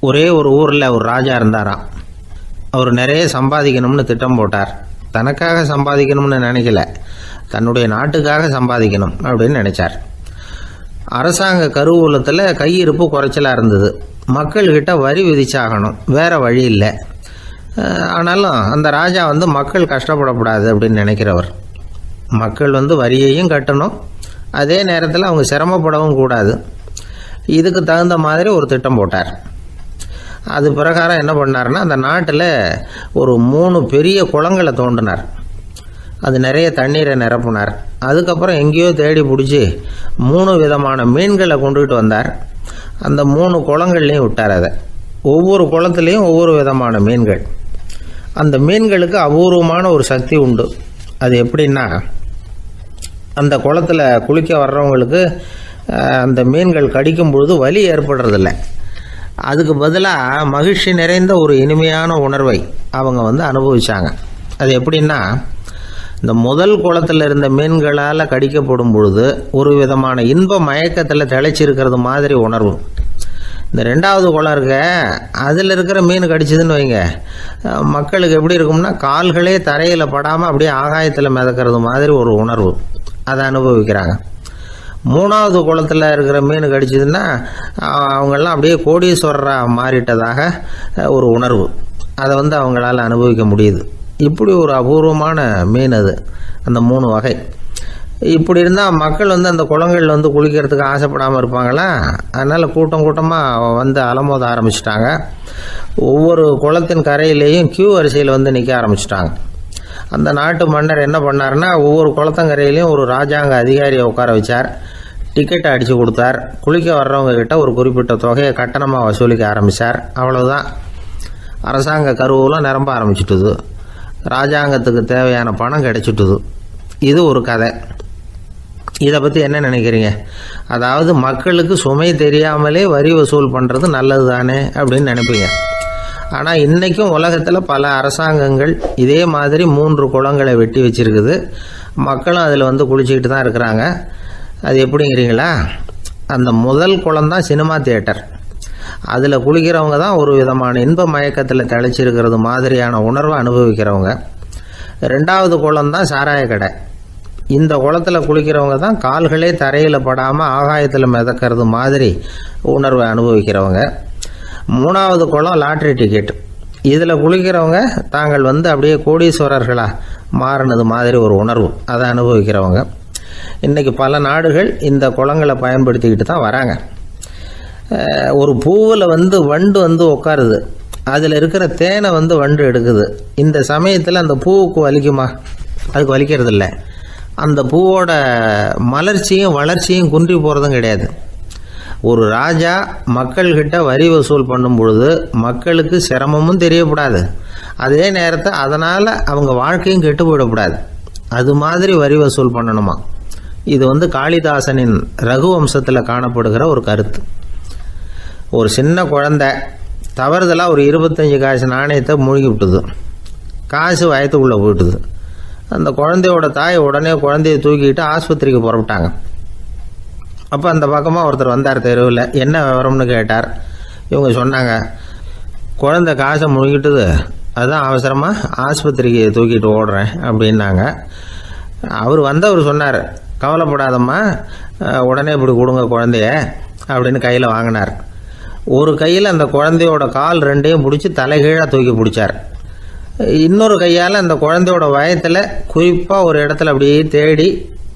ஒரே ஒரு ஊரில் ஒரு ராஜா இருந்தாராம். அவர் நிறைய சம்பாதிக்கணும்னு திட்டம் போட்டார். தனக்காக சம்பாதிக்கணும்னு நினைக்கல, தன்னுடைய நாட்டுக்காக சம்பாதிக்கணும் அப்படின்னு நினைச்சார். அரசாங்க கருவூலத்தில் கையிருப்பு குறைச்சலாக இருந்தது. மக்கள்கிட்ட வரி விதிச்சாகணும், வேறு வழி இல்லை. ஆனாலும் அந்த ராஜா மக்கள் கஷ்டப்படக்கூடாது அப்படின்னு நினைக்கிறவர். மக்கள் வரியையும் கட்டணும், அதே நேரத்தில் அவங்க சிரமப்படவும் கூடாது. இதுக்கு தகுந்த மாதிரி ஒரு திட்டம் போட்டார். அது பிரகாரம் என்ன பண்ணார்னா, அந்த நாட்டில் ஒரு 3 பெரிய குளங்களை தோண்டினார். அது நிறைய தண்ணீரை நிரப்புனார். அதுக்கப்புறம் எங்கேயோ தேடி பிடிச்சி 3 விதமான மீன்களை கொண்டுகிட்டு வந்தார். அந்த 3 குளங்கள்லையும் விட்டார். அதை ஒவ்வொரு குளத்துலேயும் ஒவ்வொரு விதமான மீன்கள். அந்த மீன்களுக்கு அபூர்வமான ஒரு சக்தி உண்டு. அது எப்படின்னா, அந்த குளத்தில் குளிக்க வர்றவங்களுக்கு அந்த மீன்கள் கடிக்கும் பொழுது வலி ஏற்படுறதில்ல. அதுக்கு பதிலாக மகிழ்ச்சி நிறைந்த ஒரு இனிமையான உணர்வை அவங்க அனுபவிச்சாங்க. அது எப்படின்னா, இந்த முதல் குளத்தில் இருந்த மீன்களால் கடிக்கப்படும் பொழுது ஒரு விதமான இன்ப மயக்கத்தில் திளைச்சிருக்கிறது மாதிரி உணர்வு. இந்த 2வது குளம் இருக்க, அதில் இருக்கிற மீன் கடிச்சதுன்னு வைங்க, மக்களுக்கு எப்படி இருக்கும்னா, கால்களே தரையில் படாமல் அப்படியே ஆகாயத்தில் மிதக்கிறது மாதிரி ஒரு உணர்வு. அதை அனுபவிக்கிறாங்க. 3வது குளத்தில் இருக்கிற மீன் கடிச்சதுன்னா அவங்கெல்லாம் அப்படியே கோடீஸ்வரராக மாறிட்டதாக ஒரு உணர்வு. அதை அவங்களால அனுபவிக்க முடியுது. இப்படி ஒரு அபூர்வமான மீன் அது, அந்த 3 வகை. இப்படி இருந்தால் மக்கள் அந்த குளங்களில் குளிக்கிறதுக்கு ஆசைப்படாமல் இருப்பாங்களா? அதனால் கூட்டம் கூட்டமாக அலமோத ஆரம்பிச்சிட்டாங்க. ஒவ்வொரு குளத்தின் கரையிலேயும் கியூ வரிசையில் நிற்க ஆரம்பிச்சிட்டாங்க. அந்த நாட்டு மன்னர் என்ன பண்ணார்னா, ஒவ்வொரு குளத்தங்கரையிலையும் ஒரு ராஜாங்க அதிகாரியை உட்கார வச்சார். டிக்கெட்டை அடித்து கொடுத்தார். குளிக்க வர்றவங்க கிட்ட ஒரு குறிப்பிட்ட தொகையை கட்டணமாக வசூலிக்க ஆரம்பித்தார். அவ்வளோதான், அரசாங்க கருவூலம் நிரம்ப ஆரம்பிச்சுட்டுது. ராஜாங்கத்துக்கு தேவையான பணம் கிடைச்சிட்டுது. இது ஒரு கதை. இதை பற்றி என்ன நினைக்கிறீங்க? அதாவது மக்களுக்கு சுமை தெரியாமலே வரி வசூல் பண்ணுறது நல்லது தானே அப்படின்னு நினைப்பீங்க. ஆனால் இன்றைக்கும் உலகத்தில் பல அரசாங்கங்கள் இதே மாதிரி 3 குளங்களை வெட்டி வச்சுருக்குது. மக்களும் அதில் குளிச்சுக்கிட்டு தான் இருக்கிறாங்க. அது எப்படிங்கிறீங்களா? அந்த முதல் குளம் தான் சினிமா தியேட்டர். அதில் குளிக்கிறவங்க தான் ஒரு விதமான இன்ப மயக்கத்தில் திளைச்சிருக்கிறது மாதிரியான உணர்வை அனுபவிக்கிறவங்க. 2வது குளம் தான் சாராய கடை. இந்த குளத்தில் குளிக்கிறவங்க தான் கால்களே தரையில் படாமல் ஆகாயத்தில் மிதக்கிறது மாதிரி உணர்வை அனுபவிக்கிறவங்க. 3வது குளம் லாட்ரி டிக்கெட். இதில் குளிக்கிறவங்க தாங்கள் அப்படியே கோடீஸ்வரர்களாக மாறினது மாதிரி ஒரு உணர்வு, அதை அனுபவிக்கிறவங்க. இன்றைக்கி பல நாடுகள் இந்த குளங்களை பயன்படுத்திக்கிட்டு தான் வராங்க. ஒரு பூவில் வண்டு உட்காருது. அதில் இருக்கிற தேனை வண்டு எடுக்குது. இந்த சமயத்தில் அந்த பூவுக்கு வலிக்குமா? அதுக்கு வலிக்கிறது இல்லை. அந்த பூவோட மலர்ச்சியும் வளர்ச்சியும் குன்றி போகிறதும் கிடையாது. ஒரு ராஜா மக்கள்கிட்ட வரி வசூல் பண்ணும் பொழுது மக்களுக்கு சிரமமும் தெரியக்கூடாது, அதே நேரத்தை அதனால் அவங்க வாழ்க்கையும் கெட்டு போயிடக்கூடாது. அது மாதிரி வரி வசூல் பண்ணணுமா? இது காளிதாசனின் ரகுவம்சத்தில் காணப்படுகிற ஒரு கருத்து. ஒரு சின்ன குழந்தை தவறுதலாக ஒரு 25 காசு நாணயத்தை மூழ்கி விட்டுது. காசு வயத்துக்குள்ளே போயிட்டுது. அந்த குழந்தையோட தாய் உடனே குழந்தைய தூக்கிட்டு ஆஸ்பத்திரிக்கு புறப்பட்டாங்க. அப்போ அந்த பக்கமாக ஒருத்தர் வந்தார் தெருவில். என்ன விவரம்னு கேட்டார். இவங்க சொன்னாங்க, குழந்தை காசை முழுங்கிட்டுது, அதுதான் அவசரமாக ஆஸ்பத்திரிக்கு தூக்கிட்டு ஓடுறேன் அப்படின்னாங்க. அவர் சொன்னார், கவலைப்படாதம்மா, உடனே இப்படி கொடுங்க குழந்தைய அப்படின்னு கையில் வாங்கினார். ஒரு கையில் அந்த குழந்தையோட கால் 2ஐயும் பிடிச்சி தலைகீழாக தூக்கி பிடிச்சார். இன்னொரு கையால் அந்த குழந்தையோட வயத்தில் குறிப்பாக ஒரு இடத்துல அப்படியே தேடி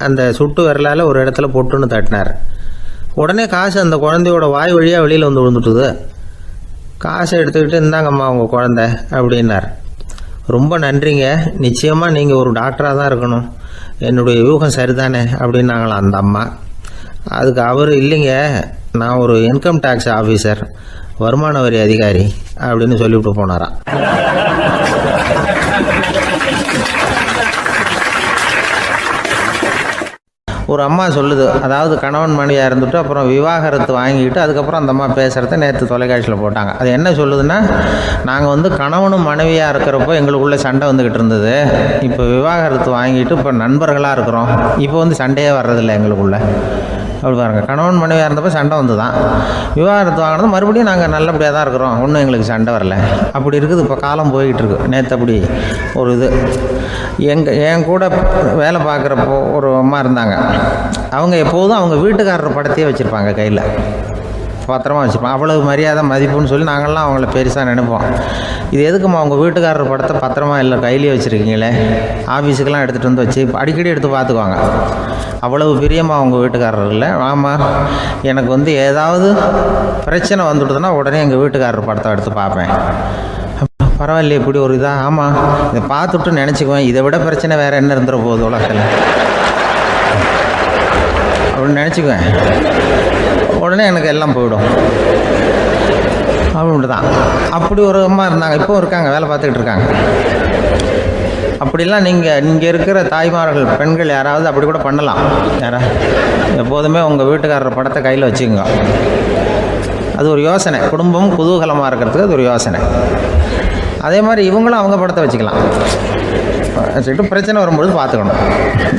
அந்த சுட்டு விரலால் ஒரு இடத்துல பொட்டுன்னு தட்டினார். உடனே காசு அந்த குழந்தையோட வாய் வழியாக வெளியில் விழுந்துட்டுது. காசை எடுத்துக்கிட்டு, இந்தாங்கம்மா உங்கள் குழந்தை அப்படின்னார். ரொம்ப நன்றிங்க, நிச்சயமாக நீங்கள் ஒரு டாக்டராக தான் இருக்கணும், என்னுடைய யூகம் சரிதானே அப்படின்னாங்களாம் அந்த அம்மா. அதுக்கு அவர், இல்லைங்க, நான் ஒரு இன்கம் டேக்ஸ் ஆஃபீஸர், வருமான வரி அதிகாரி அப்படின்னு சொல்லிவிட்டு போனாராம். ஒரு அம்மா சொல்லுது, அதாவது கணவன் மனைவியாக இருந்துட்டு அப்புறம் விவாகரத்து வாங்கிக்கிட்டு அதுக்கப்புறம் அந்த அம்மா பேசுகிறத நேற்று தொலைக்காட்சியில் போட்டாங்க. அது என்ன சொல்லுதுன்னா, நாங்கள் கணவனும் மனைவியாக இருக்கிறப்போ எங்களுக்குள்ளே சண்டை வந்துக்கிட்டு இருந்தது, இப்போ விவாகரத்து வாங்கிட்டு இப்போ நண்பர்களாக இருக்கிறோம், இப்போ சண்டையே வர்றதில்லை எங்களுக்குள்ள. அப்படி பாருங்கள், கணவன் மனைவியாக இருந்தப்போ சண்டை வந்து தான் விவாகரத்து வாங்கினது மறுபடியும் நாங்கள் நல்லபடியாக தான் இருக்கிறோம், ஒன்றும் எங்களுக்கு சண்டை வரல. அப்படி இருக்குது இப்போ காலம் போய்கிட்டு இருக்கு. நேற்று அப்படி ஒரு இது என் கூட வேலை பார்க்குறப்போ ஒரு அம்மா இருந்தாங்க. அவங்க எப்போதும் அவங்க வீட்டுக்காரர் படத்தையே வச்சுருப்பாங்க, கையில் பத்திரமா வச்சுருப்பாங்க. அவ்வளவு மரியாதை மதிப்புன்னு சொல்லி நாங்கள்லாம் அவங்கள பெருசாக நினைப்போம். இது எதுக்குமா அவங்க வீட்டுக்காரர் படத்தை பத்திரமா இல்லை கையிலே வச்சுருக்கீங்களே, ஆஃபீஸுக்கெல்லாம் எடுத்துகிட்டு வந்து வச்சு அடிக்கடி எடுத்து பார்த்துக்குவாங்க. அவ்வளவு பிரியமாக அவங்க வீட்டுக்காரர் இல்லை. ஆமாம், எனக்கு வந்து ஏதாவது பிரச்சனை வந்துவிடுதுன்னா உடனே எங்கள் வீட்டுக்காரர் படத்தை எடுத்து பார்ப்பேன். பரவாயில்லையே இப்படி ஒரு இதாக. ஆமாம், இதை பார்த்துட்டு நினச்சிக்குவேன், இதை விட பிரச்சனை வேறு என்ன இருந்துட போகுது உலகத்தில் அப்படின்னு நினச்சிக்குவேன். உடனே எனக்கு எல்லாம் போயிடும் அப்படின்ட்டு தான். அப்படி ஒரு அம்மா இருந்தாங்க, இப்போவும் இருக்காங்க, வேலை பார்த்துக்கிட்டு இருக்காங்க. அப்படிலாம் இங்கே இருக்கிற தாய்மார்கள் பெண்கள் யாராவது அப்படி கூட பண்ணலாம். எப்போதுமே உங்கள் வீட்டுக்காரர் படத்தை கையில் வச்சுக்கோங்க. அது ஒரு யோசனை, குடும்பம் குதூகலமாக இருக்கிறதுக்கு அது ஒரு யோசனை. அதே மாதிரி இவங்களும் அவங்க படத்தை வச்சுக்கலாம். வச்சுக்கிட்டு பிரச்சனை வரும்பொழுது பார்த்துக்கணும்,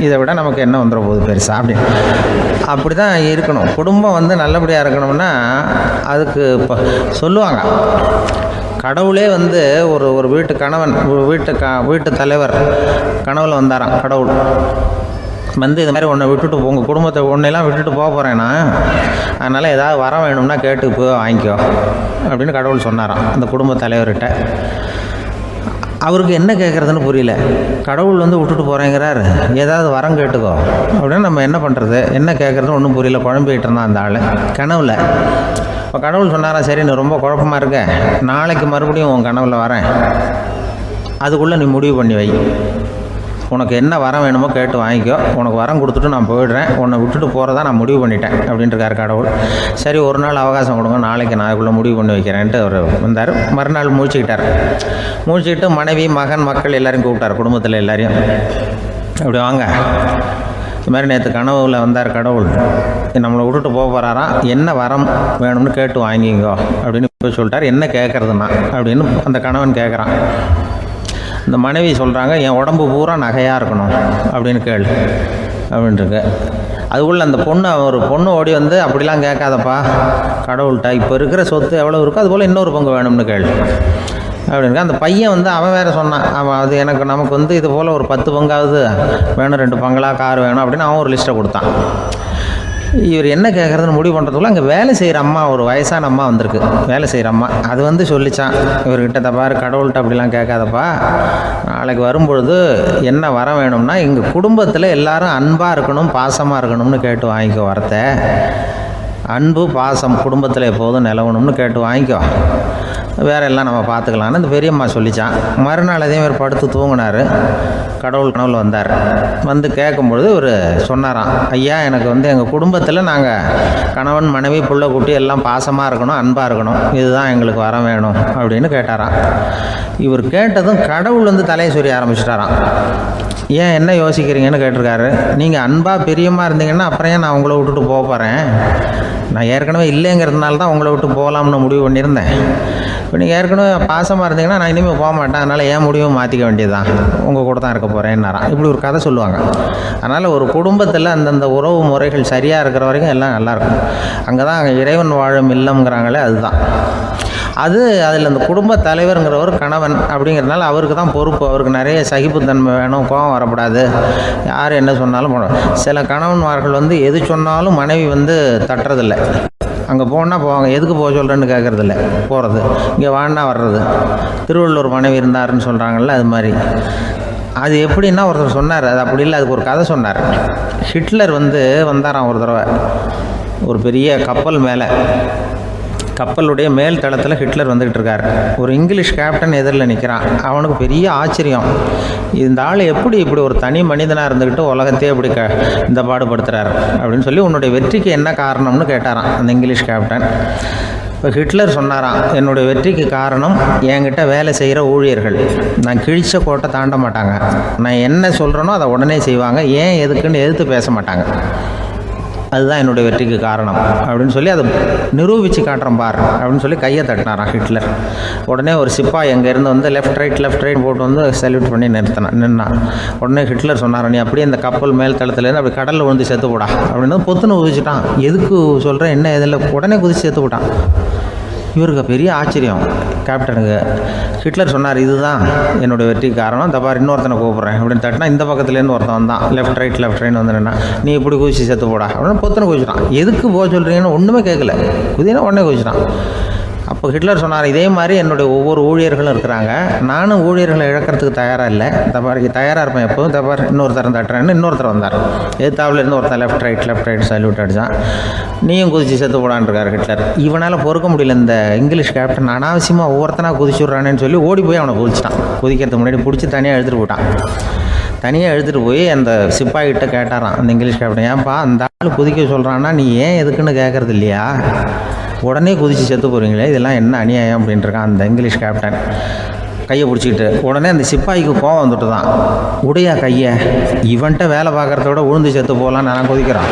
இதை விட நமக்கு என்ன வந்துட போகுது பெருசா அப்படின்னு. அப்படி தான் இருக்கணும். குடும்பம் வந்து நல்லபடியாக இருக்கணும்னா அதுக்கு இப்போ சொல்லுவாங்க, கடவுளே வந்து ஒரு வீட்டு கணவன் வீட்டு தலைவர் கனவுல வந்தாராம். கடவுள் வந்து இது மாதிரி உன்னை விட்டுட்டு உங்கள் குடும்பத்தை உன்னையெல்லாம் விட்டுட்டு போக போகிறேன்னா, அதனால் ஏதாவது வர வேணும்னா கேட்டு போய் வாங்கிக்கோ அப்படின்னு கடவுள் சொன்னாராம் அந்த குடும்ப தலைவர்கிட்ட. அவருக்கு என்ன கேட்குறதுன்னு புரியல. கடவுள் வந்து விட்டுட்டு போகிறேங்கிறார், ஏதாவது வரம் கேட்டுக்கோ அப்படின்னு நம்ம என்ன பண்ணுறது, என்ன கேட்குறதுன்னு ஒன்றும் புரியல. குழம்பிக்கிட்டு இருந்தான் அந்த ஆள் கனவுல. இப்போ கடவுள் சொன்னாரா, சரி நீ ரொம்ப குழப்பமாக இருக்க, நாளைக்கு மறுபடியும் உன் கனவுல வரேன், அதுக்குள்ளே நீ முடிவு பண்ணி வை, உனக்கு என்ன வரம் வேணுமோ கேட்டு வாங்கிக்கோ, உனக்கு வரம் கொடுத்துட்டு நான் போயிடுறேன், உன்னை விட்டுட்டு போகிறதா நான் முடிவு பண்ணிட்டேன் அப்படின்ட்டுருக்கார் கடவுள். சரி ஒரு நாள் அவகாசம் கொடுங்க, நாளைக்கு நான் அதுக்குள்ளே முடிவு பண்ணி வைக்கிறேன்ட்டு அவர் வந்தார். மறுநாள் முழிச்சுக்கிட்டு மனைவி மகன் மக்கள் எல்லோரையும் கூப்பிட்டார், குடும்பத்தில் எல்லாரையும். அப்படி வாங்க, இது மாதிரி நேற்று கனவுல வந்தார் கடவுள், நம்மளை விட்டுட்டு போக போகிறாராம், என்ன வரம் வேணும்னு கேட்டு வாங்கிங்கோ அப்படின்னு போய் சொல்லிட்டார். என்ன கேட்குறதுன்னா அப்படின்னு அந்த கணவன் கேட்குறான். இந்த மனைவி சொல்கிறாங்க, என் உடம்பு பூரா நகையாக இருக்கணும் அப்படின்னு கேள் அப்படின்ட்டுருக்கு. அதுக்குள்ளே அந்த ஒரு பொண்ணு ஓடி வந்து, அப்படிலாம் கேட்காதப்பா கடவுள்கிட்ட, இப்போ இருக்கிற சொத்து எவ்வளோ இருக்கோ அதுபோல் இன்னொரு பங்கு வேணும்னு கேள் அப்படின்னு. அந்த பையன் வந்து அவன் வேறு சொன்னான், அவன் அது நமக்கு வந்து இது போல் ஒரு 10 பங்காவது வேணும், 2 பங்களா கார் வேணும் அப்படின்னு அவன் ஒரு லிஸ்ட்டை கொடுத்தான். இவர் என்ன கேட்குறதுன்னு முடிவு பண்ணுறதுக்குள்ள அங்கே வேலை செய்கிற அம்மா, ஒரு வயசான அம்மா வந்திருக்கு, வேலை செய்கிற அம்மா. அது வந்து சொல்லிச்சான் இவர்கிட்ட, தப்பாரு கடவுள்கிட்ட அப்படிலாம் கேட்காதப்பா, நாளைக்கு வரும்பொழுது என்ன வர வேணும்னா எங்கள் குடும்பத்தில் எல்லாரும் அன்பாக இருக்கணும் பாசமாக இருக்கணும்னு கேட்டு வாங்கிக்கோ வரத்தை. அன்பு பாசம் குடும்பத்தில் எப்போதும் நிலவணும்னு கேட்டு வாங்கிக்கோ, வேற எல்லாம் நம்ம பார்த்துக்கலான்னு இந்த பெரியம்மா சொல்லிச்சான். மறுநாள் அதே மாதிரி படுத்து தூங்கினார். கடவுள் கனவுல வந்தார். வந்து கேட்கும்பொழுது இவர் சொன்னாராம், ஐயா எனக்கு வந்து எங்கள் குடும்பத்தில் நாங்கள் கணவன் மனைவி புள்ள குட்டி எல்லாம் பாசமாக இருக்கணும் அன்பாக இருக்கணும், இதுதான் எங்களுக்கு வர வேணும் அப்படின்னு கேட்டாராம். இவர் கேட்டதும் கடவுள் வந்து தலையை சொரிய ஆரம்பிச்சிட்டாராம். ஏன் என்ன யோசிக்கிறீங்கன்னு கேட்டிருக்காரு. நீங்கள் அன்பாக பிரியமாக இருந்தீங்கன்னா அப்புறம் ஏன் நான் உங்களை விட்டுட்டு போக போகிறேன், நான் ஏற்கனவே இல்லைங்கிறதுனால தான் உங்களை விட்டு போகலாம்னு முடிவு பண்ணியிருந்தேன். இப்போ நீங்கள் ஏற்கனவே பாசமாக இருந்தீங்கன்னா நான் இனிமேல் போக மாட்டேன், அதனால் ஏன் முடிவும் மாற்றிக்க வேண்டியது தான், உங்கள் கூட தான் இருக்க போகிறேன்னாராம். இப்படி ஒரு கதை சொல்லுவாங்க. அதனால் ஒரு குடும்பத்தில் அந்தந்த உறவு முறைகள் சரியாக இருக்கிற வரைக்கும் எல்லாம் நல்லாயிருக்கும். அங்கே தான் இறைவன் வாழும் இல்லம்ங்கிறாங்களே, அதுதான் அதில் அந்த குடும்ப தலைவருங்கிறவர் கணவன் அப்படிங்கிறதுனால அவருக்கு தான் பொறுப்பு. அவருக்கு நிறைய சகிப்புத்தன்மை வேணும், கோபம் வரக்கூடாது, யார் என்ன சொன்னாலும் போகணும். சில கணவன்மார்கள் வந்து எது சொன்னாலும் மனைவி வந்து தட்டுறதில்லை. அங்கே போனால் போவாங்க, எதுக்கு போக சொல்கிறேன்னு கேட்குறதில்ல, போகிறது. இங்கே வான்னா வர்றது. திருவள்ளுவர் மனைவி இருந்தாருன்னு சொல்கிறாங்கல்ல, அது மாதிரி. அது எப்படின்னா ஒருத்தர் சொன்னார், அது அப்படி இல்லை, அதுக்கு ஒரு கதை சொன்னார். ஹிட்லர் வந்து வந்தாராம் ஒரு தடவை, ஒரு பெரிய கப்பல் மேலே, கப்பலுடைய மேல் தளத்தில் ஹிட்லர் வந்துக்கிட்டு இருக்கார். ஒரு இங்கிலீஷ் கேப்டன் எதிரில் நிற்கிறான். அவனுக்கு பெரிய ஆச்சரியம், இந்த ஆள் இப்படி ஒரு தனி மனிதனாக இருந்துக்கிட்டு உலகத்தையே இப்படி இந்த பாடுபடுத்துகிறார் அப்படின்னு சொல்லி, உன்னுடைய வெற்றிக்கு என்ன காரணம்னு கேட்டாரான் அந்த இங்கிலீஷ் கேப்டன். இப்போ ஹிட்லர் சொன்னாராம், என்னுடைய வெற்றிக்கு காரணம் என்கிட்ட வேலை செய்கிற ஊழியர்கள். நான் கிழிச்ச கோட்டை தாண்ட மாட்டாங்க, நான் என்ன சொல்கிறேனோ அதை உடனே செய்வாங்க, ஏன் எதுக்குன்னு எதிர்த்து பேச மாட்டாங்க. அதுதான் என்னுடைய வெற்றிக்கு காரணம் அப்படின்னு சொல்லி அதை நிரூபித்து காட்டுறேன் பார் அப்படின்னு சொல்லி கையை தட்டினாரான் ஹிட்லர். உடனே ஒரு சிப்பாய் அங்கேருந்து வந்து லெஃப்ட் ரைட் போட்டு வந்து சல்யூட் பண்ணி நின்னான். உடனே ஹிட்லர் சொன்னார், நீ அப்படியே இந்த கப்பல் மேல் தளத்துலேருந்து அப்படி கடலில் விழுந்து செத்து போடா அப்படின்னு பொத்துன்னு குதிச்சுட்டான். எதுக்கு சொல்கிறேன் என்ன இதில், உடனே குதிச்சு செத்து போட்டான். இவருக்கு பெரிய ஆச்சரியம் கேப்டனுக்கு. ஹிட்லர் சொன்னார், இதுதான் என்னுடைய வெற்றிக்கு காரணம், இந்த பார் இன்னொருத்தனை கூப்பிட்றேன் அப்படின்னு தட்டினா இந்த பக்கத்துலேருந்து ஒருத்தன் வந்தான். லெஃப்ட் ரைட் வந்து நின்னா, நீ இப்படி குதிச்சு செத்து போடா அப்படின்னு பொத்துன்னு குதிச்சிட்டான். எதுக்கு போக சொல்கிறீங்கன்னு ஒன்றுமே கேட்கல, குதினா உடனே குதிச்சிட்டான். அப்போ ஹிட்லர் சொன்னார், இதே மாதிரி என்னுடைய ஒவ்வொரு ஊழியர்களும் இருக்கிறாங்க, நானும் ஊழியர்களை இழக்கிறதுக்கு தயாராக இல்லை, தப்பாருக்கு தயாராக இருப்பேன் எப்போதும். தப்பார் இன்னொருத்தரம் தட்டுறேன்னு இன்னொருத்தர் வந்தார். எதிர்த்தாவில் இருந்து ஒருத்தன் லெஃப்ட் ரைட் சல்யூட் அடித்தான். நீயும் குதிச்சு செத்து போடான்ருக்கார் ஹிட்லர். இவனால் பொறுக்க முடியல, இந்த இங்கிலீஷ் கேப்டன் அனாவசியமாக ஒவ்வொருத்தனாக குதிச்சு விட்றானேன்னு சொல்லி ஓடி போய் அவனை குதிச்சிட்டான். குதிக்கிறதுக்கு முன்னாடி பிடிச்சி தனியாக எழுதிட்டு போட்டான். தனியாக எழுதிட்டு போய் அந்த சிப்பாய்கிட்ட கேட்டாரான் அந்த இங்கிலீஷ் கேப்டன், ஏன்ப்பா அந்த ஆள் குதிக்க சொல்கிறான்னா நீ ஏன் எதுக்குன்னு கேட்குறது இல்லையா, உடனே குதிச்சு செத்து போகிறீங்களே, இதெல்லாம் என்ன அநியாயம் அப்படின்ட்டுருக்கான் அந்த இங்கிலீஷ் கேப்டன் கையை பிடிச்சிக்கிட்டு. உடனே அந்த சிப்பாய்க்கு கோவம் வந்துட்டு தான், உடையா கையை, இவன்ட்ட வேலை பார்க்குறத விட உழுந்து செத்து போகலான்னு நான் குதிக்கிறான்,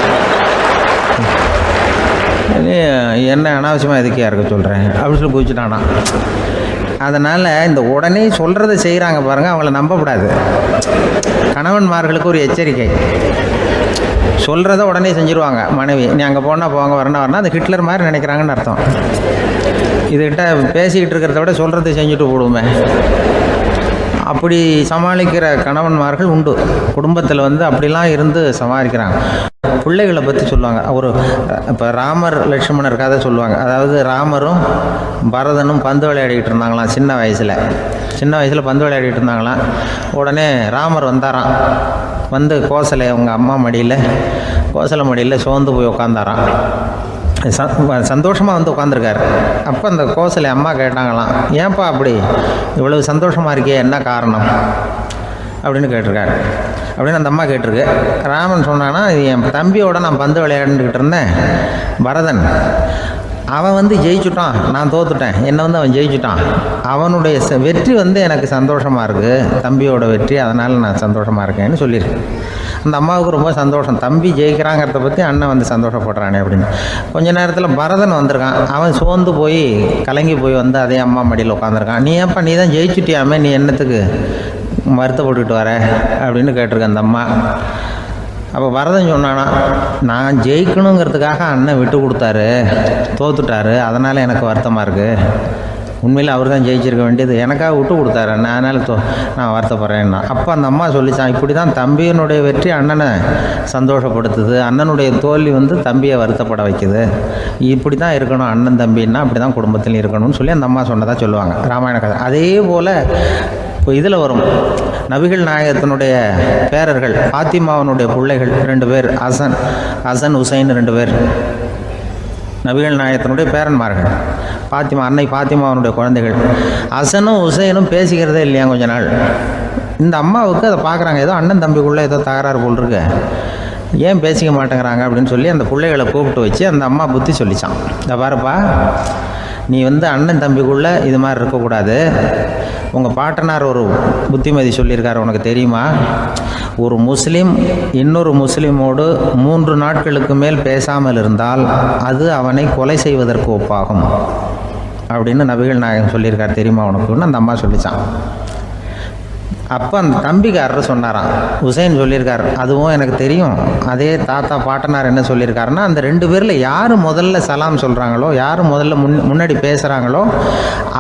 என்ன அனாவசியமாக எதுக்கையாக இருக்க சொல்கிறேன் அப்படின்னு சொல்லி குதிச்சுட்டானா. அதனால் இந்த உடனே சொல்கிறத செய்கிறாங்க பாருங்கள், அவங்கள நம்பக்கூடாது. கணவன்மார்களுக்கு ஒரு எச்சரிக்கை, சொல்கிறத உடனே செஞ்சுருவாங்க மனைவி, நீ அங்கே போனால் போங்க வரணும் அது ஹிட்லர் மாதிரி நினைக்கிறாங்கன்னு அர்த்தம். இதுகிட்ட பேசிக்கிட்டு இருக்கிறத விட சொல்கிறத செஞ்சுட்டு போடுவோமே, அப்படி சமாளிக்கிற கணவன்மார்கள் உண்டு. குடும்பத்தில் வந்து அப்படிலாம் இருந்து சமாளிக்கிறாங்க. பிள்ளைகளை பற்றி சொல்லுவாங்க. இப்போ ராமர் லட்சுமணர் கதை சொல்லுவாங்க. அதாவது ராமரும் பரதனும் பந்து விளையாடிக்கிட்டு இருந்தாங்களாம் சின்ன வயசில் பந்து விளையாடிட்டு இருந்தாங்களாம். உடனே ராமர் வந்தாராம், வந்து கோசலை அவங்க அம்மா கோசலை மடியில் சோர்ந்து போய் உட்காந்தாராம். சந்தோஷமாக வந்து உட்காந்துருக்காரு. அப்போ அந்த கோசலை அம்மா கேட்டாங்களாம், ஏன்ப்பா அப்படி இவ்வளவு சந்தோஷமாக இருக்கே, என்ன காரணம் அப்படின்னு கேட்டிருக்காரு. அப்படின்னு அந்த அம்மா கேட்டிருக்கு. ராமன் சொன்னான்னா, என் தம்பியோட நான் பந்து விளையாண்டுக்கிட்டு இருந்தேன், பரதன் அவன் வந்து ஜெயிச்சுட்டான், நான் தோத்துட்டேன், என்னை வந்து அவன் ஜெயிச்சுட்டான், அவனுடைய வெற்றி வந்து எனக்கு சந்தோஷமாக இருக்குது, தம்பியோட வெற்றி, அதனால் நான் சந்தோஷமாக இருக்கேன்னு சொல்லியிருக்கேன். அந்த அம்மாவுக்கு ரொம்ப சந்தோஷம், தம்பி ஜெயிக்கிறாங்கிறத பற்றி அண்ணன் வந்து சந்தோஷப்படுறானே அப்படின்னு. கொஞ்ச நேரத்தில் பரதன் வந்திருக்கான். அவன் சோர்ந்து போய் கலங்கி போய் வந்து அதே அம்மா மடியில் உட்காந்துருக்கான். நீ ஏன்ப்பா நீ தான் ஜெயிச்சுட்டியாமே, நீ என்னத்துக்கு வருத்தப்பட்டுக்கிட்டு வர அப்படின்னு கேட்டிருக்கேன் அந்த அம்மா. அப்போ பரதன் சொன்னானா, நான் ஜெயிக்கணுங்கிறதுக்காக அண்ணன் விட்டு கொடுத்தாரு, தோத்துட்டாரு, அதனால் எனக்கு வருத்தமாக இருக்குது. உண்மையில் அவர் தான் ஜெயிச்சிருக்க வேண்டியது, எனக்காக விட்டு கொடுத்தாரு அண்ணன், அதனால் நான் வருத்தப்படுறேன்னா. அப்போ அந்த அம்மா சொல்லிச்சான், இப்படி தான் தம்பியினுடைய வெற்றி அண்ணனை சந்தோஷப்படுத்துது, அண்ணனுடைய தோல்வி வந்து தம்பியை வருத்தப்பட வைக்குது, இப்படி தான் இருக்கணும் அண்ணன் தம்பின்னா, அப்படி தான் குடும்பத்தில் இருக்கணும்னு சொல்லி அந்த அம்மா சொன்னதாக சொல்லுவாங்க ராமாயண கதை. அதே போல் இப்போ இதில் வரும், நபிகள் நாயகத்தினுடைய பேரர்கள் பாத்திமாவனுடைய பிள்ளைகள் 2 பேர், ஹசன் ஹுசைன் 2 பேர் நபிகள் நாயகத்தினுடைய பேரன்மார்கள். அன்னை பாத்திமாவனுடைய குழந்தைகள். ஹசனும் ஹுசைனும் பேசிக்கிறதே இல்லையா கொஞ்ச நாள். இந்த அம்மாவுக்கு அதை பார்க்குறாங்க, ஏதோ அண்ணன் தம்பிக்குள்ளே ஏதோ தகராறு போல் இருக்கு, ஏன் பேசிக்க மாட்டேங்கிறாங்க அப்படின்னு சொல்லி அந்த பிள்ளைகளை கூப்பிட்டு வச்சு அந்த அம்மா புத்தி சொல்லிச்சான். இந்த பாருப்பா, நீ வந்து அண்ணன் தம்பிக்குள்ளே இது மாதிரி இருக்கக்கூடாது, உங்கள் பாட்டனார் ஒரு புத்திமதி சொல்லியிருக்காரு, உனக்கு தெரியுமா, ஒரு முஸ்லீம் இன்னொரு முஸ்லீமோடு 3 நாட்களுக்கு மேல் பேசாமல் இருந்தால் அது அவனை கொலை செய்வதற்கு ஒப்பாகும் அப்படின்னு நபிகள் நாயகம் சொல்லியிருக்கார், தெரியுமா உனக்குன்னு அந்த அம்மா சொல்லிச்சான். அப்போ அந்த தம்பிக்காரர் சொன்னாராம், ஹுசைன் சொல்லியிருக்கார், அதுவும் எனக்கு தெரியும். அதே தாத்தா பாட்டனார் என்ன சொல்லியிருக்காருன்னா, அந்த 2 பேரில் யார் முதல்ல சலாம் சொல்கிறாங்களோ, யார் முதல்ல முன்னாடி பேசுகிறாங்களோ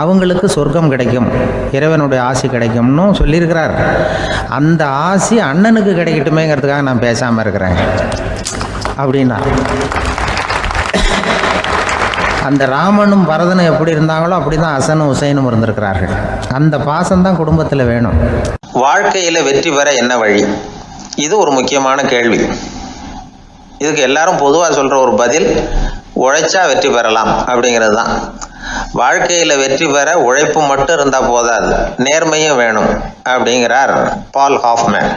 அவங்களுக்கு சொர்க்கம் கிடைக்கும், இறைவனுடைய ஆசி கிடைக்கும்னு சொல்லியிருக்கிறார். அந்த ஆசி அண்ணனுக்கு கிடைக்கட்டுமேங்கிறதுக்காக நான் பேசாமல் இருக்கிறேன் அப்படின்னா. அந்த ராமனும் பரதனும் எப்படி இருந்தாங்களோ அப்படி தான் ஹசனும் ஹுசைனும் இருந்திருக்கிறார்கள். அந்த பாசம்தான் குடும்பத்தில் வேணும். வாழ்க்கையில் வெற்றி பெற என்ன வழி, இது ஒரு முக்கியமான கேள்வி. இதுக்கு எல்லாரும் பொதுவாக சொல்கிற ஒரு பதில், உழைச்சா வெற்றி பெறலாம் அப்படிங்கிறது தான். வாழ்க்கையில் வெற்றி பெற உழைப்பு மட்டும் இருந்தால் போதாது, நேர்மையும் வேணும் அப்படிங்கிறார் பால் ஹாஃப்மேன்.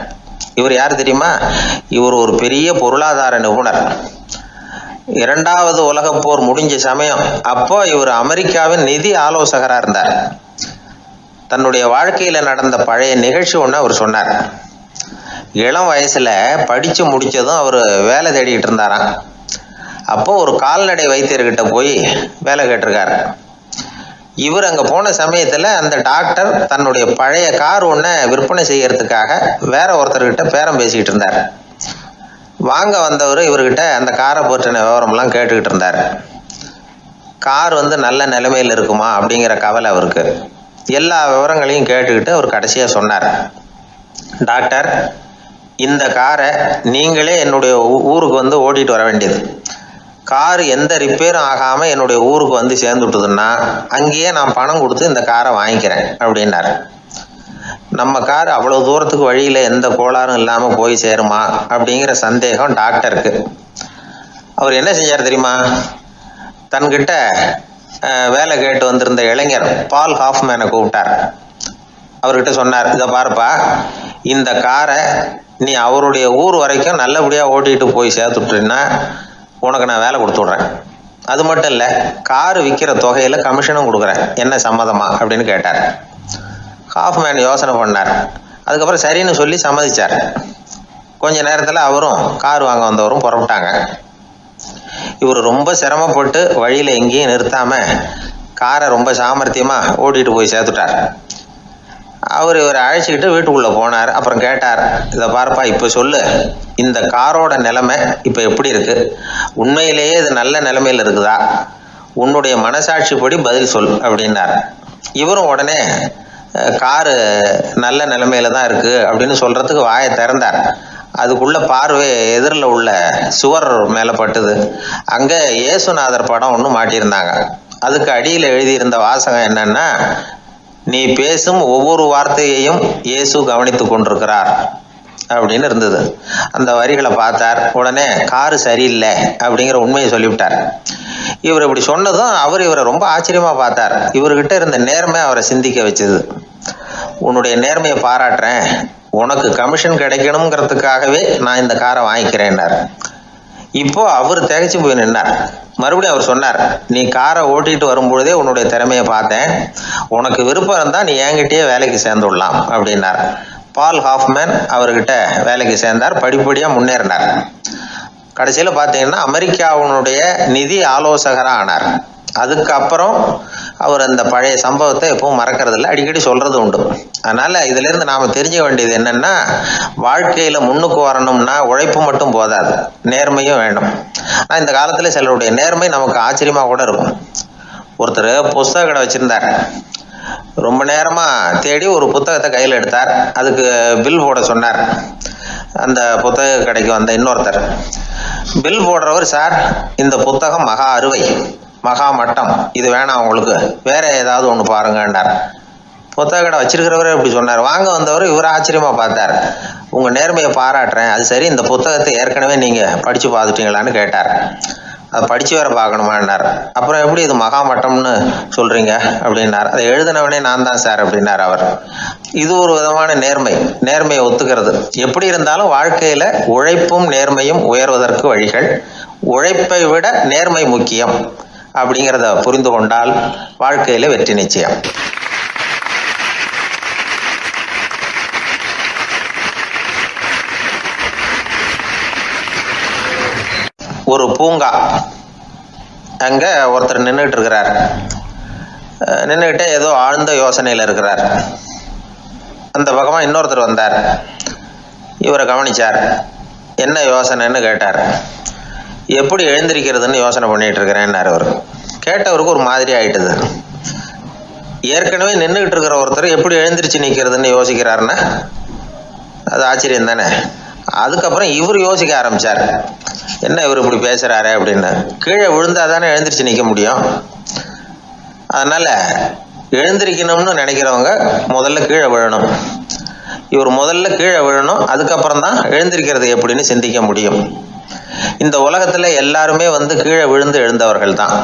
இவர் யார் தெரியுமா? இவர் ஒரு பெரிய பொருளாதார நிபுணர். 2வது உலகப் போர் முடிஞ்ச சமயம் அப்போ இவர் அமெரிக்காவின் நிதி ஆலோசகராக இருந்தார். தன்னுடைய வாழ்க்கையில் நடந்த பழைய நிகழ்ச்சி ஒன்று அவர் சொன்னார். இளம் வயசில் படித்து முடித்ததும் அவர் வேலை தேடிக்கிட்டு இருந்தாராம். அப்போ ஒரு கால்நடை வைத்தியர்கிட்ட போய் வேலை கேட்டிருக்காரு. இவர் அங்கே போன சமயத்தில் அந்த டாக்டர் தன்னுடைய பழைய கார் ஒன்றை விற்பனை செய்யறதுக்காக வேற ஒருத்தர்கிட்ட பேரம் பேசிக்கிட்டு இருந்தார். வாங்க வந்தவர் இவர்கிட்ட அந்த காரை பற்றின விவரம்லாம் கேட்டுக்கிட்டு இருந்தார். கார் நல்ல நிலைமையில் இருக்குமா அப்படிங்கிற கவலை அவருக்கு. எல்லா விவரங்களையும் கேட்டுக்கிட்டு அவர் கடைசியாக சொன்னார், டாக்டர், இந்த காரை நீங்களே என்னுடைய ஊருக்கு ஓட்டிகிட்டு வர வேண்டியது. கார் எந்த ரிப்பேரும் ஆகாமல் என்னுடைய ஊருக்கு சேர்ந்துட்டுதுன்னா அங்கேயே நான் பணம் கொடுத்து இந்த காரை வாங்கிக்கிறேன் அப்படின்னார். நம்ம கார் அவ்வளோ தூரத்துக்கு வழியில் எந்த கோளாறும் இல்லாமல் போய் சேருமா அப்படிங்கிற சந்தேகம் டாக்டருக்கு. அவர் என்ன செஞ்சார் தெரியுமா? தன்கிட்ட வேலை கேட்டு வந்திருந்த இளைஞர் பால் ஹாஃப்மேனை கூப்பிட்டார். அவர்கிட்ட சொன்னார், இதை பாருப்பா, இந்த காரை நீ அவருடைய ஊர் வரைக்கும் நல்லபடியாக ஓட்டிகிட்டு போய் சேர்த்துட்டீங்கன்னா உனக்கு நான் வேலை கொடுத்து விட்றேன். அது மட்டும் இல்லை, கார் விற்கிற தொகையில் கமிஷனும் கொடுக்குறேன், என்ன சம்மதமா அப்படின்னு கேட்டார். ஹாஃப்மேன் யோசனை பண்ணார். அதுக்கப்புறம் சரின்னு சொல்லி சம்மதிச்சார். கொஞ்ச நேரத்தில் அவரும் கார் வாங்க வந்தவரும் புறப்பட்டாங்க. இவர் ரொம்ப சிரமப்பட்டு வழியில் எங்கேயும் நிறுத்தாமல் காரை ரொம்ப சாமர்த்தியமாக ஓட்டிகிட்டு போய் சேர்த்துட்டார். இவரை அழைச்சிக்கிட்டு வீட்டுக்குள்ளே போனார். அப்புறம் கேட்டார், இதை பாருப்பா, இப்போ சொல்லு, இந்த காரோட நிலைமை இப்போ எப்படி இருக்குது? உண்மையிலேயே இது நல்ல நிலைமையில் இருக்குதா? உன்னுடைய மனசாட்சிப்படி பதில் சொல் அப்படின்னார். இவரும் உடனே காரு நல்ல நிலைமையில தான் இருக்குது அப்படின்னு சொல்கிறதுக்கு வாயை திறந்தார். அதுக்குள்ள பார்வை எதிரில் உள்ள சுவர் மேலே பட்டுது. அங்கே இயேசுநாதர் படம் ஒன்று மாட்டியிருந்தாங்க. அதுக்கு அடியில் எழுதியிருந்த வாசகம் என்னன்னா, நீ பேசும் ஒவ்வொரு வார்த்தையையும் இயேசு கவனித்து கொண்டிருக்கிறார் அப்படின்னு இருந்தது. அந்த வரிகளை பார்த்தார். உடனே காரு சரியில்லை அப்படிங்கிற உண்மையை சொல்லிவிட்டார். இவர் இப்படி சொன்னதும் இவரை ரொம்ப ஆச்சரியமா பார்த்தார். இவர்கிட்ட இருந்த நேர்மை அவரை சிந்திக்க வச்சது. உன்னுடைய நேர்மையை பாராட்டுறேன், உனக்கு கமிஷன் கிடைக்கணுங்கிறதுக்காகவே நான் இந்த காரை வாங்கிக்கிறேன்னார். இப்போ அவர் திகைச்சு போய் நின்னார். மறுபடியும் அவர் சொன்னார், நீ காரை ஓட்டிட்டு வரும்பொழுதே உன்னுடைய திறமையை பார்த்தேன், உனக்கு விருப்பம் இருந்தால் நீ என்கிட்டயே வேலைக்கு சேர்ந்துடலாம் அப்படின்னார். பால் ஹாஃப்மேன் அவர்கிட்ட வேலைக்கு சேர்ந்தார். படிப்படியாக முன்னேறினார். கடைசியில் பார்த்தீங்கன்னா அமெரிக்காவினுடைய நிதி ஆலோசகராக ஆனார். அதுக்கப்புறம் அவர் அந்த பழைய சம்பவத்தை எப்பவும் மறக்கறதில்லை, அடிக்கடி சொல்கிறது உண்டு. அதனால் இதிலேருந்து நாம் தெரிஞ்சுக்க வேண்டியது என்னென்னா, வாழ்க்கையில் முன்னுக்கு வரணும்னா உழைப்பு மட்டும் போதாது, நேர்மையும் வேணும். ஆனால் இந்த காலத்தில் சிலருடைய நேர்மை நமக்கு ஆச்சரியமாக கூட இருக்கும். ஒருத்தர் புஸ்தக கடை வச்சுருந்தார். ரொம்ப நேரமாக தேடி ஒரு புத்தகத்தை கையில் எடுத்தார். அதுக்கு பில் போட சொன்னார். அந்த புத்தக கடைக்கு வந்த இன்னொருத்தர் பில் போடுறவர், சார், இந்த புத்தகம் மகா அறுவை, மகா மட்டம், இது வேணாம் உங்களுக்கு, வேற ஏதாவது ஒன்று பாருங்கன்னார். புத்தக கடை வச்சிருக்கிறவரே இப்படி சொன்னார். வாங்க வந்தவர் இவர் ஆச்சரியமாக பார்த்தார். உங்கள் நேர்மையை பாராட்டுறேன், அது சரி, இந்த புத்தகத்தை ஏற்கனவே நீங்கள் படித்து பார்த்துட்டீங்களான்னு கேட்டார். அதை படித்து வேற பார்க்கணுமான்னார். அப்புறம் எப்படி இது மகா மட்டம்னு சொல்கிறீங்க அப்படின்னார். அதை எழுதினவனே நான் தான் சார் அப்படின்னார் அவர். இது ஒரு விதமான நேர்மை, நேர்மையை ஒத்துக்கிறது. எப்படி இருந்தாலும் வாழ்க்கையில் உழைப்பும் நேர்மையும் உயர்வதற்கு வழிகள். உழைப்பை விட நேர்மை முக்கியம் அப்படிங்கிறத புரிந்து கொண்டால் வாழ்க்கையில் வெற்றி நிச்சயம். ஒரு பூங்கா, அங்கே ஒருத்தர் நின்றுட்டு இருக்கிறார். நின்றுக்கிட்டே ஏதோ ஆழ்ந்த யோசனையில் இருக்கிறார். அந்த பக்கமாக இன்னொருத்தர் வந்தார். இவரை கவனிச்சார். என்ன யோசனைன்னு கேட்டார். எப்படி எழுந்திருக்கிறதுன்னு யோசனை பண்ணிட்டு இருக்கிறேன்னார் அவர். கேட்டவருக்கு ஒரு மாதிரி ஆயிட்டுது. ஏற்கனவே நின்றுக்கிட்டு இருக்கிற ஒருத்தர் எப்படி எழுந்திரிச்சு நிற்கிறதுன்னு யோசிக்கிறாருன்னா அது ஆச்சரியம் தானே. அதுக்கப்புறம் இவர் யோசிக்க ஆரம்பிச்சார், என்ன இவர் இப்படி பேசுறாரு அப்படின்னு. கீழே விழுந்தா தானே எழுந்திரிச்சு நிற்க முடியும். அதனால எழுந்திரிக்கணும்னு நினைக்கிறவங்க முதல்ல கீழே விழணும். இவர் முதல்ல கீழே விழணும், அதுக்கப்புறம் தான் எழுந்திருக்கிறது எப்படின்னு சிந்திக்க முடியும். இந்த உலகத்துல எல்லாருமே கீழே விழுந்து எழுந்தவர்கள் தான்.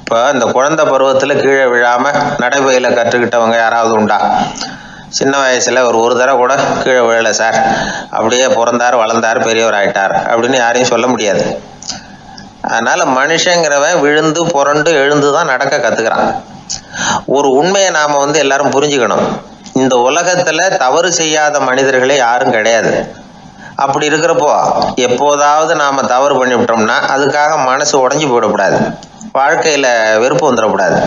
இப்போ இந்த குழந்தை பருவத்தில் கீழே விழாம நடைபயில கற்றுக்கிட்டவங்க யாராவது உண்டா? சின்ன வயசுல ஒரு தடவை கூட கீழே விழலை சார், அப்படியே பிறந்தார் வளர்ந்தார் பெரியவர் ஆயிட்டார் அப்படின்னு யாரையும் சொல்ல முடியாது. அதனால மனுஷங்கிறவன் விழுந்து புரண்டு எழுந்து தான் நடக்க கத்துக்கிறான். ஒரு உண்மையை நாம எல்லாரும் புரிஞ்சுக்கணும். இந்த உலகத்துல தவறு செய்யாத மனிதர்களே யாரும் கிடையாது. அப்படி இருக்கிறப்போ எப்போதாவது நாம் தவறு பண்ணிவிட்டோம்னா அதுக்காக மனசு உடஞ்சி போயிடக்கூடாது, வாழ்க்கையில் வெறுப்பு வந்துடக்கூடாது.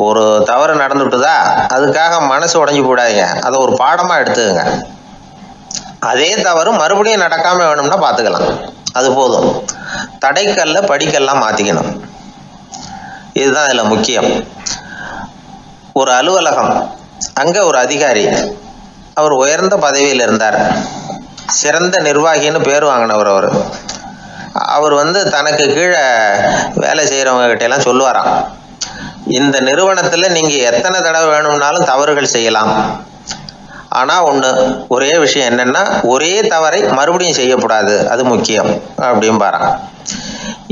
ஒரு தவறு நடந்துட்டுதா அதுக்காக மனசு உடஞ்சி போடாதீங்க, அதை ஒரு பாடமாக எடுத்துக்கங்க. அதே தவறு மறுபடியும் நடக்காம வேணும்னா பார்த்துக்கலாம், அது போதும். தடைக்கல்ல படிக்கல்லாம் மாற்றிக்கணும், இதுதான் இதில் முக்கியம். ஒரு அலுவலகம், அங்கே ஒரு அதிகாரி, அவர் உயர்ந்த பதவியில் இருந்தார், சிறந்த நிர்வாகின்னு பேர் வாங்கினவர். அவர் தனக்கு கீழே வேலை செய்கிறவங்க கிட்டெல்லாம் சொல்லுவாராம், இந்த நிறுவனத்தில் நீங்கள் எத்தனை தடவை வேணும்னாலும் தவறுகள் செய்யலாம், ஆனால் ஒரே விஷயம் என்னென்னா ஒரே தவறை மறுபடியும் செய்யக்கூடாது, அது முக்கியம் அப்படின்பாரான்.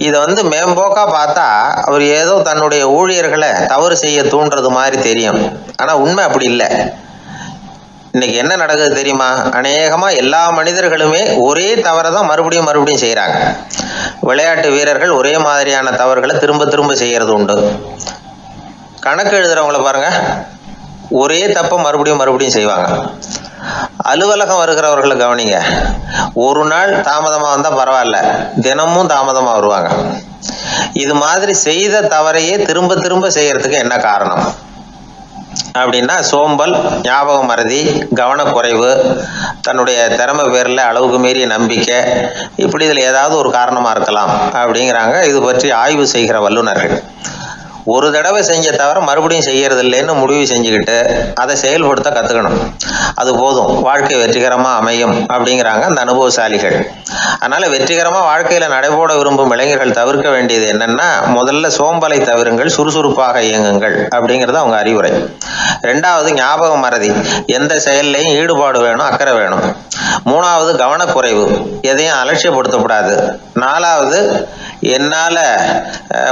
இதை மேம்போக்காக பார்த்தா அவர் ஏதோ தன்னுடைய ஊழியர்களை தவறு செய்ய தூண்டுறது மாதிரி தெரியும். ஆனால் உண்மை அப்படி இல்லை. இன்னைக்கு என்ன நடக்குது தெரியுமா? அநேகமாக எல்லா மனிதர்களுமே ஒரே தவறை தான் மறுபடியும் மறுபடியும் செய்கிறாங்க. விளையாட்டு வீரர்கள் ஒரே மாதிரியான தவறுகளை திரும்ப திரும்ப செய்கிறது உண்டு. கணக்கு எழுதுறவங்கள பாருங்க, ஒரே தப்பை மறுபடியும் மறுபடியும் செய்வாங்க. அலுவலகம் வருகிறவர்களை கவனிங்க, ஒரு நாள் தாமதமாக வந்தால் பரவாயில்ல, தினமும் தாமதமாக வருவாங்க. இது மாதிரி செய்த தவறையே திரும்ப திரும்ப செய்யறதுக்கு என்ன காரணம் அப்படின்னா, சோம்பல், ஞாபக மறதி, கவனக்குறைவு, தன்னுடைய திறமை பேரில் அளவுக்கு மீறிய நம்பிக்கை, இப்படி இதில் ஏதாவது ஒரு காரணமாக இருக்கலாம் அப்படிங்கிறாங்க இது பற்றி ஆய்வு செய்கிற வல்லுநர்கள். ஒரு தடவை செஞ்ச தவிர மறுபடியும் செய்யறது இல்லைன்னு முடிவு செஞ்சுக்கிட்டு அதை செயல்படுத்த கற்றுக்கணும், அது போதும், வாழ்க்கை வெற்றிகரமாக அமையும் அப்படிங்கிறாங்க அந்த அனுபவசாலிகள். அதனால் வெற்றிகரமாக வாழ்க்கையில் நடைபோட விரும்பும் இளைஞர்கள் தவிர்க்க வேண்டியது என்னென்னா, முதல்ல சோம்பலை தவிருங்கள், சுறுசுறுப்பாக இயங்குங்கள் அப்படிங்கிறது அவங்க அறிவுரை. ரெண்டாவது ஞாபக மறதி, எந்த செயல்லையும் ஈடுபாடு வேணும், அக்கறை வேணும். மூணாவது கவனக்குறைவு, எதையும் அலட்சியப்படுத்தக்கூடாது. நாலாவது என்னால்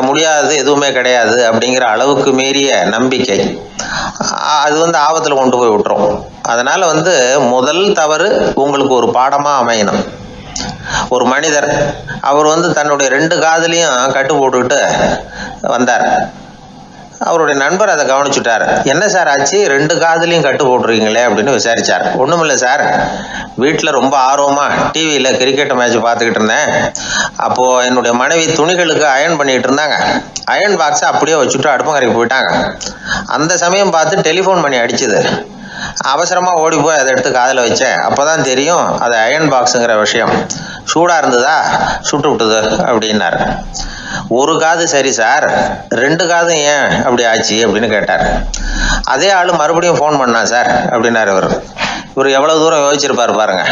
முடியாதது எதுவுமே கிடையாது அப்படிங்கிற அளவுக்கு மீறிய நம்பிக்கை, அது ஆபத்தில் கொண்டு போய் விட்டுரும். அதனால் முதல் தவறு உங்களுக்கு ஒரு பாடமாக அமையணும். ஒரு மனிதர், அவர் தன்னுடைய 2 காதுலையும் கட்டு போட்டுக்கிட்டு வந்தார். அவருடைய நண்பர் அதை கவனிச்சுட்டார். என்ன சார் ஆச்சு, 2 காதுலையும் கட்டு போட்டுருக்கீங்களே அப்படின்னு விசாரிச்சார். ஒன்றுமில்லை சார், வீட்டில் ரொம்ப ஆர்வமாக டிவியில் கிரிக்கெட் மேட்ச் பார்த்துக்கிட்டு இருந்தேன். அப்போது என்னுடைய மனைவி துணிகளுக்கு அயர்ன் பண்ணிகிட்டு இருந்தாங்க. அயர்ன் பாக்ஸை அப்படியே வச்சுட்டு அடுப்பங்கரைக்கு போயிட்டாங்க. அந்த சமயம் பார்த்து டெலிஃபோன் பண்ணி அடிச்சுது. அவசரமாக ஓடி போய் அதை எடுத்து காதில் வச்சேன். அப்போ தான் தெரியும் அது அயர்ன் பாக்ஸுங்கிற விஷயம். சூடாக இருந்ததா, சுட்டு விட்டுது அப்படின்னாரு. ஒரு காது சரி சார், 2 காதும் ஏன் அப்படி ஆச்சு அப்படின்னு கேட்டார். அதே ஆள் மறுபடியும் ஃபோன் பண்ணா சார் அப்படின்னாரு. இவர் எவ்வளவு தூரம் யோசிச்சிருப்பார் பாருங்க.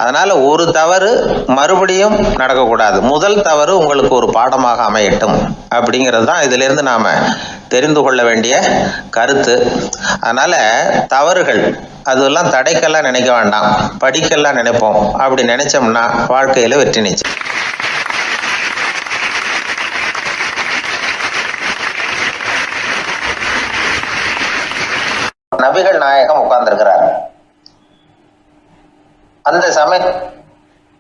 அதனால ஒரு தவறு மறுபடியும் நடக்கக்கூடாது, முதல் தவறு உங்களுக்கு ஒரு பாடமாக அமையட்டும் அப்படிங்கிறது தான் இதுல இருந்து நாம தெரிந்து கொள்ள வேண்டிய கருத்து. அதனால தவறுகள் அதெல்லாம் தடைக்கெல்லாம் நினைக்க வேண்டாம், படிக்கெல்லாம் நினைப்போம். அப்படி நினைச்சோம்னா வாழ்க்கையில வெற்றி நிச்சயம். நபிகள் நாயகம் உட்கார்ந்துருக்கிறார். அந்த சமயம்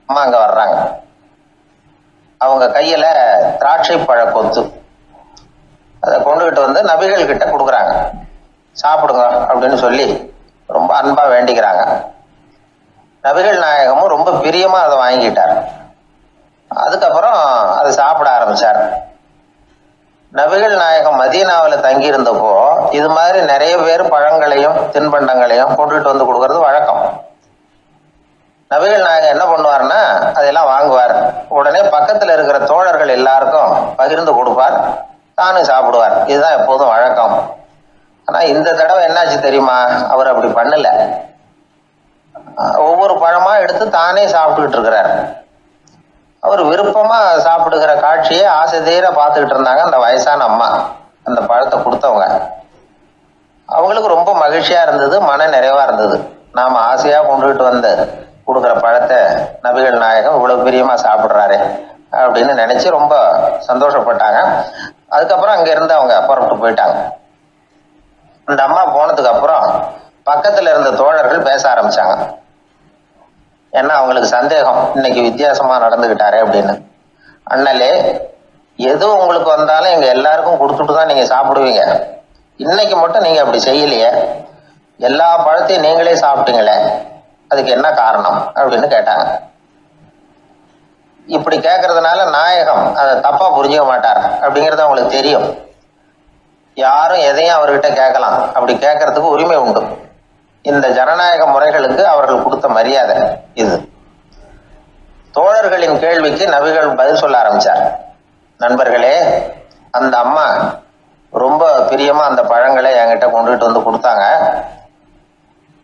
அம்மா அங்க வர்றாங்க. அவங்க கையில திராட்சை பழ கொத்து, அதை கொண்டுகிட்டு நபிகள் கிட்ட கொடுக்குறாங்க. சாப்பிடுங்க அப்படின்னு சொல்லி ரொம்ப அன்பா வேண்டிக்கிறாங்க. நபிகள் நாயகமும் ரொம்ப பிரியமா அதை வாங்கிட்டார். அதுக்கப்புறம் அதை சாப்பிட ஆரம்பிச்சார். நபிகள் நாயகம் மதீனாவில் தங்கி இருந்தப்போ இது மாதிரி நிறைய பேர் பழங்களையும் தின்பண்டங்களையும் கொண்டுட்டு கொடுக்கறது வழக்கம். நபிகள் நாயகம் என்ன பண்ணுவார்னா அதெல்லாம் வாங்குவார். உடனே பக்கத்தில் இருக்கிற தோழர்கள் எல்லாருக்கும் பகிர்ந்து கொடுப்பார், தானும் சாப்பிடுவார். இதுதான் எப்போதும் வழக்கம். ஆனா இந்த தடவை என்னாச்சு தெரியுமா, அவர் அப்படி பண்ணல. ஒவ்வொரு பழமா எடுத்து தானே சாப்பிட்டுக்கிட்டு இருக்கிறார். அவர் விருப்பமா சாப்பிடுகிற காட்சியை ஆசை தீர பார்த்துக்கிட்டு இருந்தாங்க அந்த வயசான அம்மா, அந்த பழத்தை கொடுத்தவங்க. அவங்களுக்கு ரொம்ப மகிழ்ச்சியா இருந்தது, மன நிறைவா இருந்தது. நாம ஆசையா கொண்டுகிட்டு கொடுக்குற பழத்தை நபிகள் நாயகம் இவ்வளவு பிரியமா சாப்பிடுறாரு அப்படின்னு நினைச்சு ரொம்ப சந்தோஷப்பட்டாங்க. அதுக்கப்புறம் அங்க இருந்து அவங்க புறப்பட்டு போயிட்டாங்க. அந்த அம்மா போனதுக்கு அப்புறம் பக்கத்துல இருந்த தோழர்கள் பேச ஆரம்பிச்சாங்க. ஏன்னா அவங்களுக்கு சந்தேகம், இன்னைக்கு வித்தியாசமா நடந்துகிட்டாரு அப்படின்னு. அண்ணலே, எது உங்களுக்கு வந்தாலும் எங்க எல்லாருக்கும் கொடுத்துட்டு தான் நீங்க சாப்பிடுவீங்க. இன்னைக்கு மட்டும் நீங்க அப்படி செய்யலையே, எல்லா பழத்தையும் நீங்களே சாப்பிட்டீங்களே, அதுக்கு என்ன காரணம் அப்படின்னு கேட்டாங்க. இப்படி கேட்கறதுனால நாயகம் அதை தப்பா புரிஞ்சுக்க மாட்டார் அப்படிங்கிறது அவங்களுக்கு தெரியும். யாரும் எதையும் அவர்கிட்ட கேட்கலாம், அப்படி கேட்கறதுக்கு உரிமை உண்டு. இந்த ஜனநாயக முறைகளுக்கு அவர்கள் கொடுத்த மரியாதை இது. தோழர்களின் கேள்விக்கு நபிகள் பதில் சொல்ல ஆரம்பிச்சார். நண்பர்களே, அந்த அம்மா ரொம்ப பிரியமா அந்த பழங்களை என்கிட்ட கொண்டுகிட்டு வந்து கொடுத்தாங்க.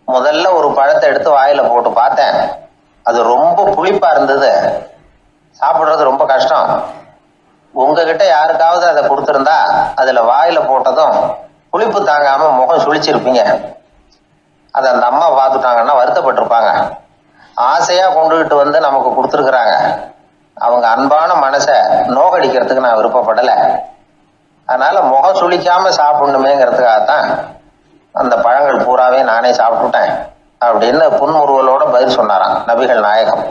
முதல்ல ஒரு பழத்தை எடுத்து வாயில போட்டு பார்த்தேன். அது ரொம்ப புளிப்பா இருந்தது, சாப்பிடுறது ரொம்ப கஷ்டம். உங்ககிட்ட யாருக்காவது அதை கொடுத்துருந்தா அதுல வாயில போட்டதும் புளிப்பு தாங்காம முகம் சுழிச்சிருப்பீங்க. அதை அந்த அம்மா பார்த்துட்டாங்கன்னா வருத்தப்பட்டிருப்பாங்க. ஆசையா கொண்டுகிட்டு வந்து நமக்கு கொடுத்துருக்குறாங்க. அவங்க அன்பான மனசை நோகடிக்கிறதுக்கு நான் விருப்பப்படலை. அதனால முகம் சுளிக்காம சாப்பிடணுமேங்கிறதுக்காகத்தான் அந்த பழங்கள் பூராவே நானே சாப்பிட்டுட்டேன் அப்படின்னு புன்முறுவலோட பதில் சொன்னாராம் நபிகள் நாயகம்.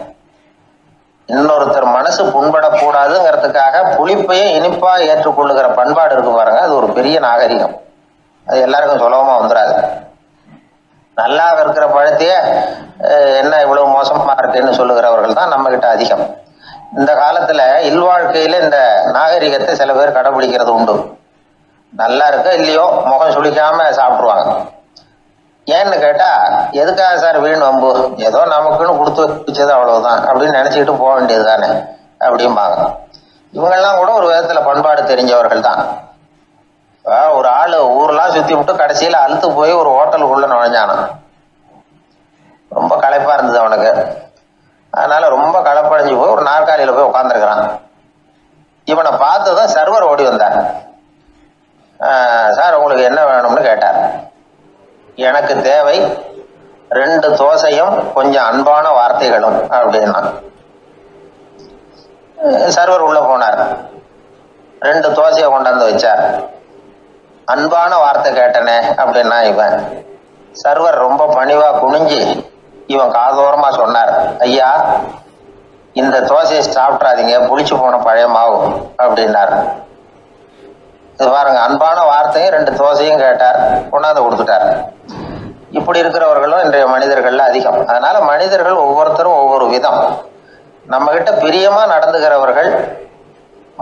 இன்னொருத்தர் மனசு புண்படக்கூடாதுங்கிறதுக்காக புளிப்பையும் இனிப்பா ஏற்றுக்கொள்ளுகிற பண்பாடு இருக்கு பாருங்க, அது ஒரு பெரிய நாகரிகம். அது எல்லாருக்கும் சுலபமா வந்துடாது. நல்லா இருக்கிற பழத்தையே என்ன இவ்வளவு மோசமா இருக்குன்னு சொல்லுகிறவர்கள் தான் நம்ம கிட்ட அதிகம். இந்த காலத்துல இல்வாழ்க்கையில இந்த நாகரிகத்தை சில பேர் கடைபிடிக்கிறது உண்டு. நல்லா இருக்க இல்லையோ முகம் சுளிக்காம சாப்பிட்டுருவாங்க. ஏன்னு கேட்டா, எதுக்காக சார் வீண் வம்பு, ஏதோ நமக்குன்னு கொடுத்து வச்சது அவ்வளவுதான் அப்படின்னு நினைச்சுக்கிட்டு போக வேண்டியது தானே அப்படிம்பாங்க. இவங்கெல்லாம் கூட ஒரு விதத்துல பண்பாடு தெரிஞ்சவர்கள் தான். ஒரு ஆளு ஊரெல்லாம் சுத்தி விட்டு கடைசியில அழுத்து போய் ஒரு ஹோட்டலுக்குள்ள நுழைஞ்சானான். ரொம்ப களைப்பா இருந்தது அவனுக்கு. அதனால ரொம்ப களைப்படைஞ்சு போய் ஒரு நாற்காலியில போய் உட்காந்துருக்கிறான். இவனை பார்த்ததும் சர்வர் ஓடி வந்தார். சார் உங்களுக்கு என்ன வேணும்னு கேட்டார். எனக்கு தேவை 2 தோசையும் கொஞ்சம் அன்பான வார்த்தைகளும் அப்படின்னா. சர்வர் உள்ள போனார். 2 தோசையை கொண்டாந்து வச்சார். அன்பான வார்த்தை கேட்டனே அப்படின்னா இவன். சர்வர் ரொம்ப பணிவா குனிஞ்சு இவன் காதோரமா சொன்னார், ஐயா இந்த தோசையை சாப்பிட்றாதீங்க, புளிச்சு போன பழைய மாவு அப்படின்னாரு. இது பாருங்க, அன்பான வார்த்தையும் 2 தோசையும் கேட்டார், கொண்டாந்து கொடுத்துட்டார். இப்படி இருக்கிறவர்களும் இன்றைய மனிதர்கள்ல அதிகம். அதனால மனிதர்கள் ஒவ்வொருத்தரும் ஒவ்வொரு விதம். நம்ம கிட்ட பிரியமா நடந்துகிறவர்கள்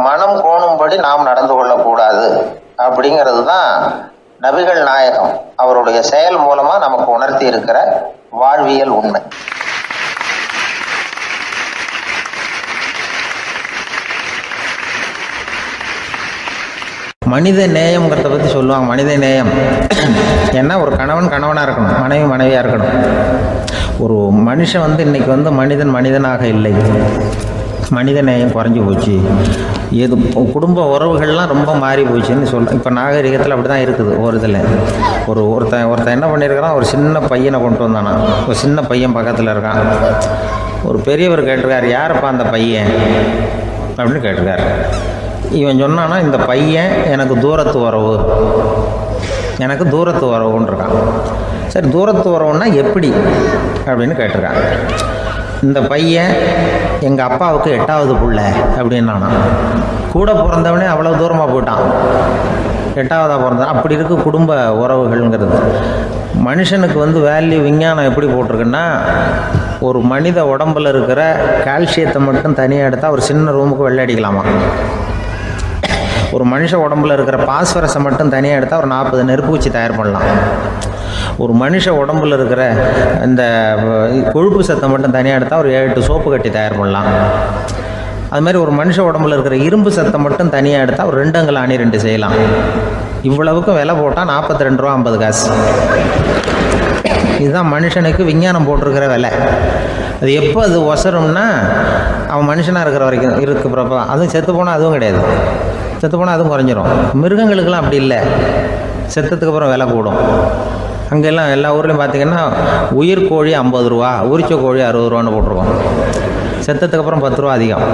மனம் கோணும்படி நாம் நடந்து கொள்ளக்கூடாது அப்படிங்கிறது தான் நபிகள் நாயகம் அவருடைய செயல் மூலமா நமக்கு உணர்த்தி இருக்கிற வாழ்வியல் உண்மை. மனித நேயம்ங்கிறத பற்றி சொல்லுவாங்க. மனித நேயம் ஏன்னா ஒரு கணவன் கணவனாக இருக்கணும், மனைவி மனைவியாக இருக்கணும். ஒரு மனுஷன் இன்னைக்கு மனிதனாக இல்லை, மனித நேயம் குறைஞ்சி போச்சு. எது குடும்ப உறவுகள்லாம் ரொம்ப மாறி போச்சுன்னு சொல்கிறேன். இப்போ நாகரிகத்தில் அப்படி தான் இருக்குது. ஒரு இதில் ஒருத்தன் என்ன பண்ணியிருக்கிறான், ஒரு சின்ன பையனை கொண்டு வந்தானா. ஒரு சின்ன பையன் பக்கத்தில் இருக்கான். ஒரு பெரியவர் கேட்டிருக்காரு, யாருப்பா அந்த பையன் அப்படின்னு கேட்டிருக்காரு. இவன் சொன்னான்னா, இந்த பையன் எனக்கு தூரத்து உறவுன்னு இருக்கான். சரி, தூரத்து உறவுன்னா எப்படி அப்படின்னு கேட்டிருக்கான். இந்த பையன் எங்கள் அப்பாவுக்கு 8வது பிள்ளை அப்படின்னானா. கூட பிறந்தவனே அவ்வளோ தூரமாக போயிட்டான், 8வதாக பிறந்தான். அப்படி இருக்கு குடும்ப உறவுகள்ங்கிறது. மனுஷனுக்கு வேல்யூ விஞ்ஞானம் எப்படி போட்டிருக்குன்னா, ஒரு மனித உடம்பில் இருக்கிற கால்சியத்தை மட்டும் தனியாக எடுத்தால் ஒரு சின்ன ரூமுக்கு வெள்ளை அடிக்கலாமா. ஒரு மனுஷ உடம்புல இருக்கிற பாஸ்பரஸை மட்டும் தனியாக எடுத்தால் ஒரு 40 நெருப்பு வச்சு தயார் பண்ணலாம். ஒரு மனுஷ உடம்புல இருக்கிற இந்த கொழுப்பு சத்தை மட்டும் தனியாக எடுத்தால் ஒரு 7 சோப்பு கட்டி தயார் பண்ணலாம். அது மாதிரி ஒரு மனுஷ உடம்புல இருக்கிற இரும்பு சத்தை மட்டும் தனியாக எடுத்தால் ஒரு 2 அங்குல அணி 2 செய்யலாம். இவ்வளவுக்கும் விலை போட்டால் 42 ரூபா 50 காசு. இதுதான் மனுஷனுக்கு விஞ்ஞானம் போட்டிருக்கிற விலை. அது எப்போ அது ஒசரும்னா, அவன் மனுஷனாக இருக்கிற வரைக்கும் இருக்கிறப்ப. அதுவும் செத்து போனால் அதுவும் கிடையாது, செத்து போனால் அதுவும் குறைஞ்சிரும். மிருகங்களுக்கெல்லாம் அப்படி இல்லை, செத்ததுக்கு அப்புறம் விலை கூடும். அங்கெல்லாம் எல்லா ஊர்லேயும் பார்த்திங்கன்னா உயிர் கோழி 50 ரூபா, உரிச்ச கோழி 60 ரூபான்னு போட்டிருக்கோம். செத்ததுக்கு அப்புறம் 10 ரூபா அதிகம்.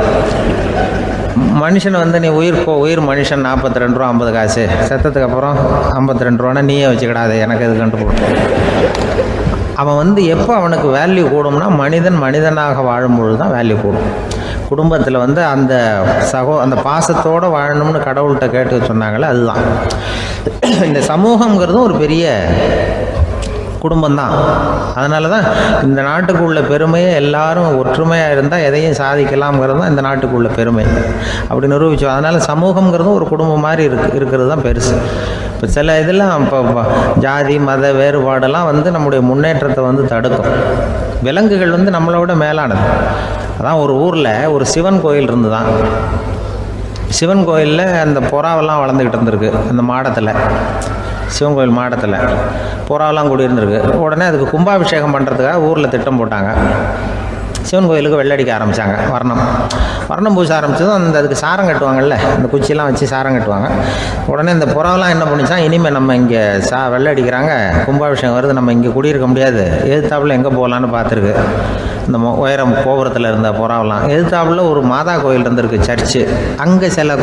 மனுஷனை நீ உயிர் மனுஷன் 42 ரூபா 50 காசு, செத்ததுக்கு அப்புறம் 52 ரூபான்னா நீயே வச்சுக்கிடாது, எனக்கு இது கண்டு போட்டு. அவன் எப்போ அவனுக்கு வேல்யூ கூடும்னா, மனிதனாக வாழும்பொழுது தான் வேல்யூ கூடும். குடும்பத்தில் அந்த அந்த பாசத்தோடு வாழணும்னு கடவுள்கிட்ட கேட்டு சொன்னாங்களே, அதுதான். இந்த சமூகங்கிறதும் ஒரு பெரிய குடும்பம்தான். அதனால தான் இந்த நாட்டுக்கு உள்ள பெருமையை எல்லாரும் ஒற்றுமையாக இருந்தால் எதையும் சாதிக்கலாம்ங்கிறது தான் இந்த நாட்டுக்கு உள்ள பெருமை. அப்படி நிரூபித்தோம். அதனால் சமூகங்கிறதும் ஒரு குடும்பம் மாதிரி இருக்கிறது தான் பெருசு. இப்போ சில இதெல்லாம் இப்போ ஜாதி மத வேறுபாடெல்லாம் வந்து நம்முடைய முன்னேற்றத்தை வந்து தடுக்கும். விலங்குகள் வந்து நம்மளை விட மேலானது. அதான் ஒரு ஊரில் ஒரு சிவன் கோயில் இருந்து தான். சிவன் கோயிலில் அந்த புறாவெல்லாம் வளர்ந்துக்கிட்டு இருந்திருக்கு. அந்த மாடத்தில், சிவன் கோயில் மாடத்தில் புறாவெல்லாம் குடியிருந்திருக்கு. உடனே அதுக்கு கும்பாபிஷேகம் பண்ணுறதுக்காக ஊரில் திட்டம் போட்டாங்க. சிவன் கோயிலுக்கு வெள்ளடிக்க ஆரம்பித்தாங்க. வர்ணம் பூச ஆரம்பித்ததும் அதுக்கு சாரம் கட்டுவாங்கல்ல, இந்த குச்சியெல்லாம் வச்சு சாரம் கட்டுவாங்க. உடனே இந்த புறாவெல்லாம் என்ன பண்ணிச்சான், இனிமேல் நம்ம இங்கே வெள்ளடிக்கிறாங்க, கும்பாபிஷேகம் வருது, நம்ம இங்கே குடியிருக்க முடியாது, எதிர்த்தாப்புல எங்கே போகலான்னு பார்த்துருக்கு. இந்த உயரம் கோபுரத்தில் இருந்த புறாவெல்லாம் எதிர்த்தாப்புல ஒரு மாதா கோயில் இருந்திருக்கு, சர்ச்சு. அங்கே சில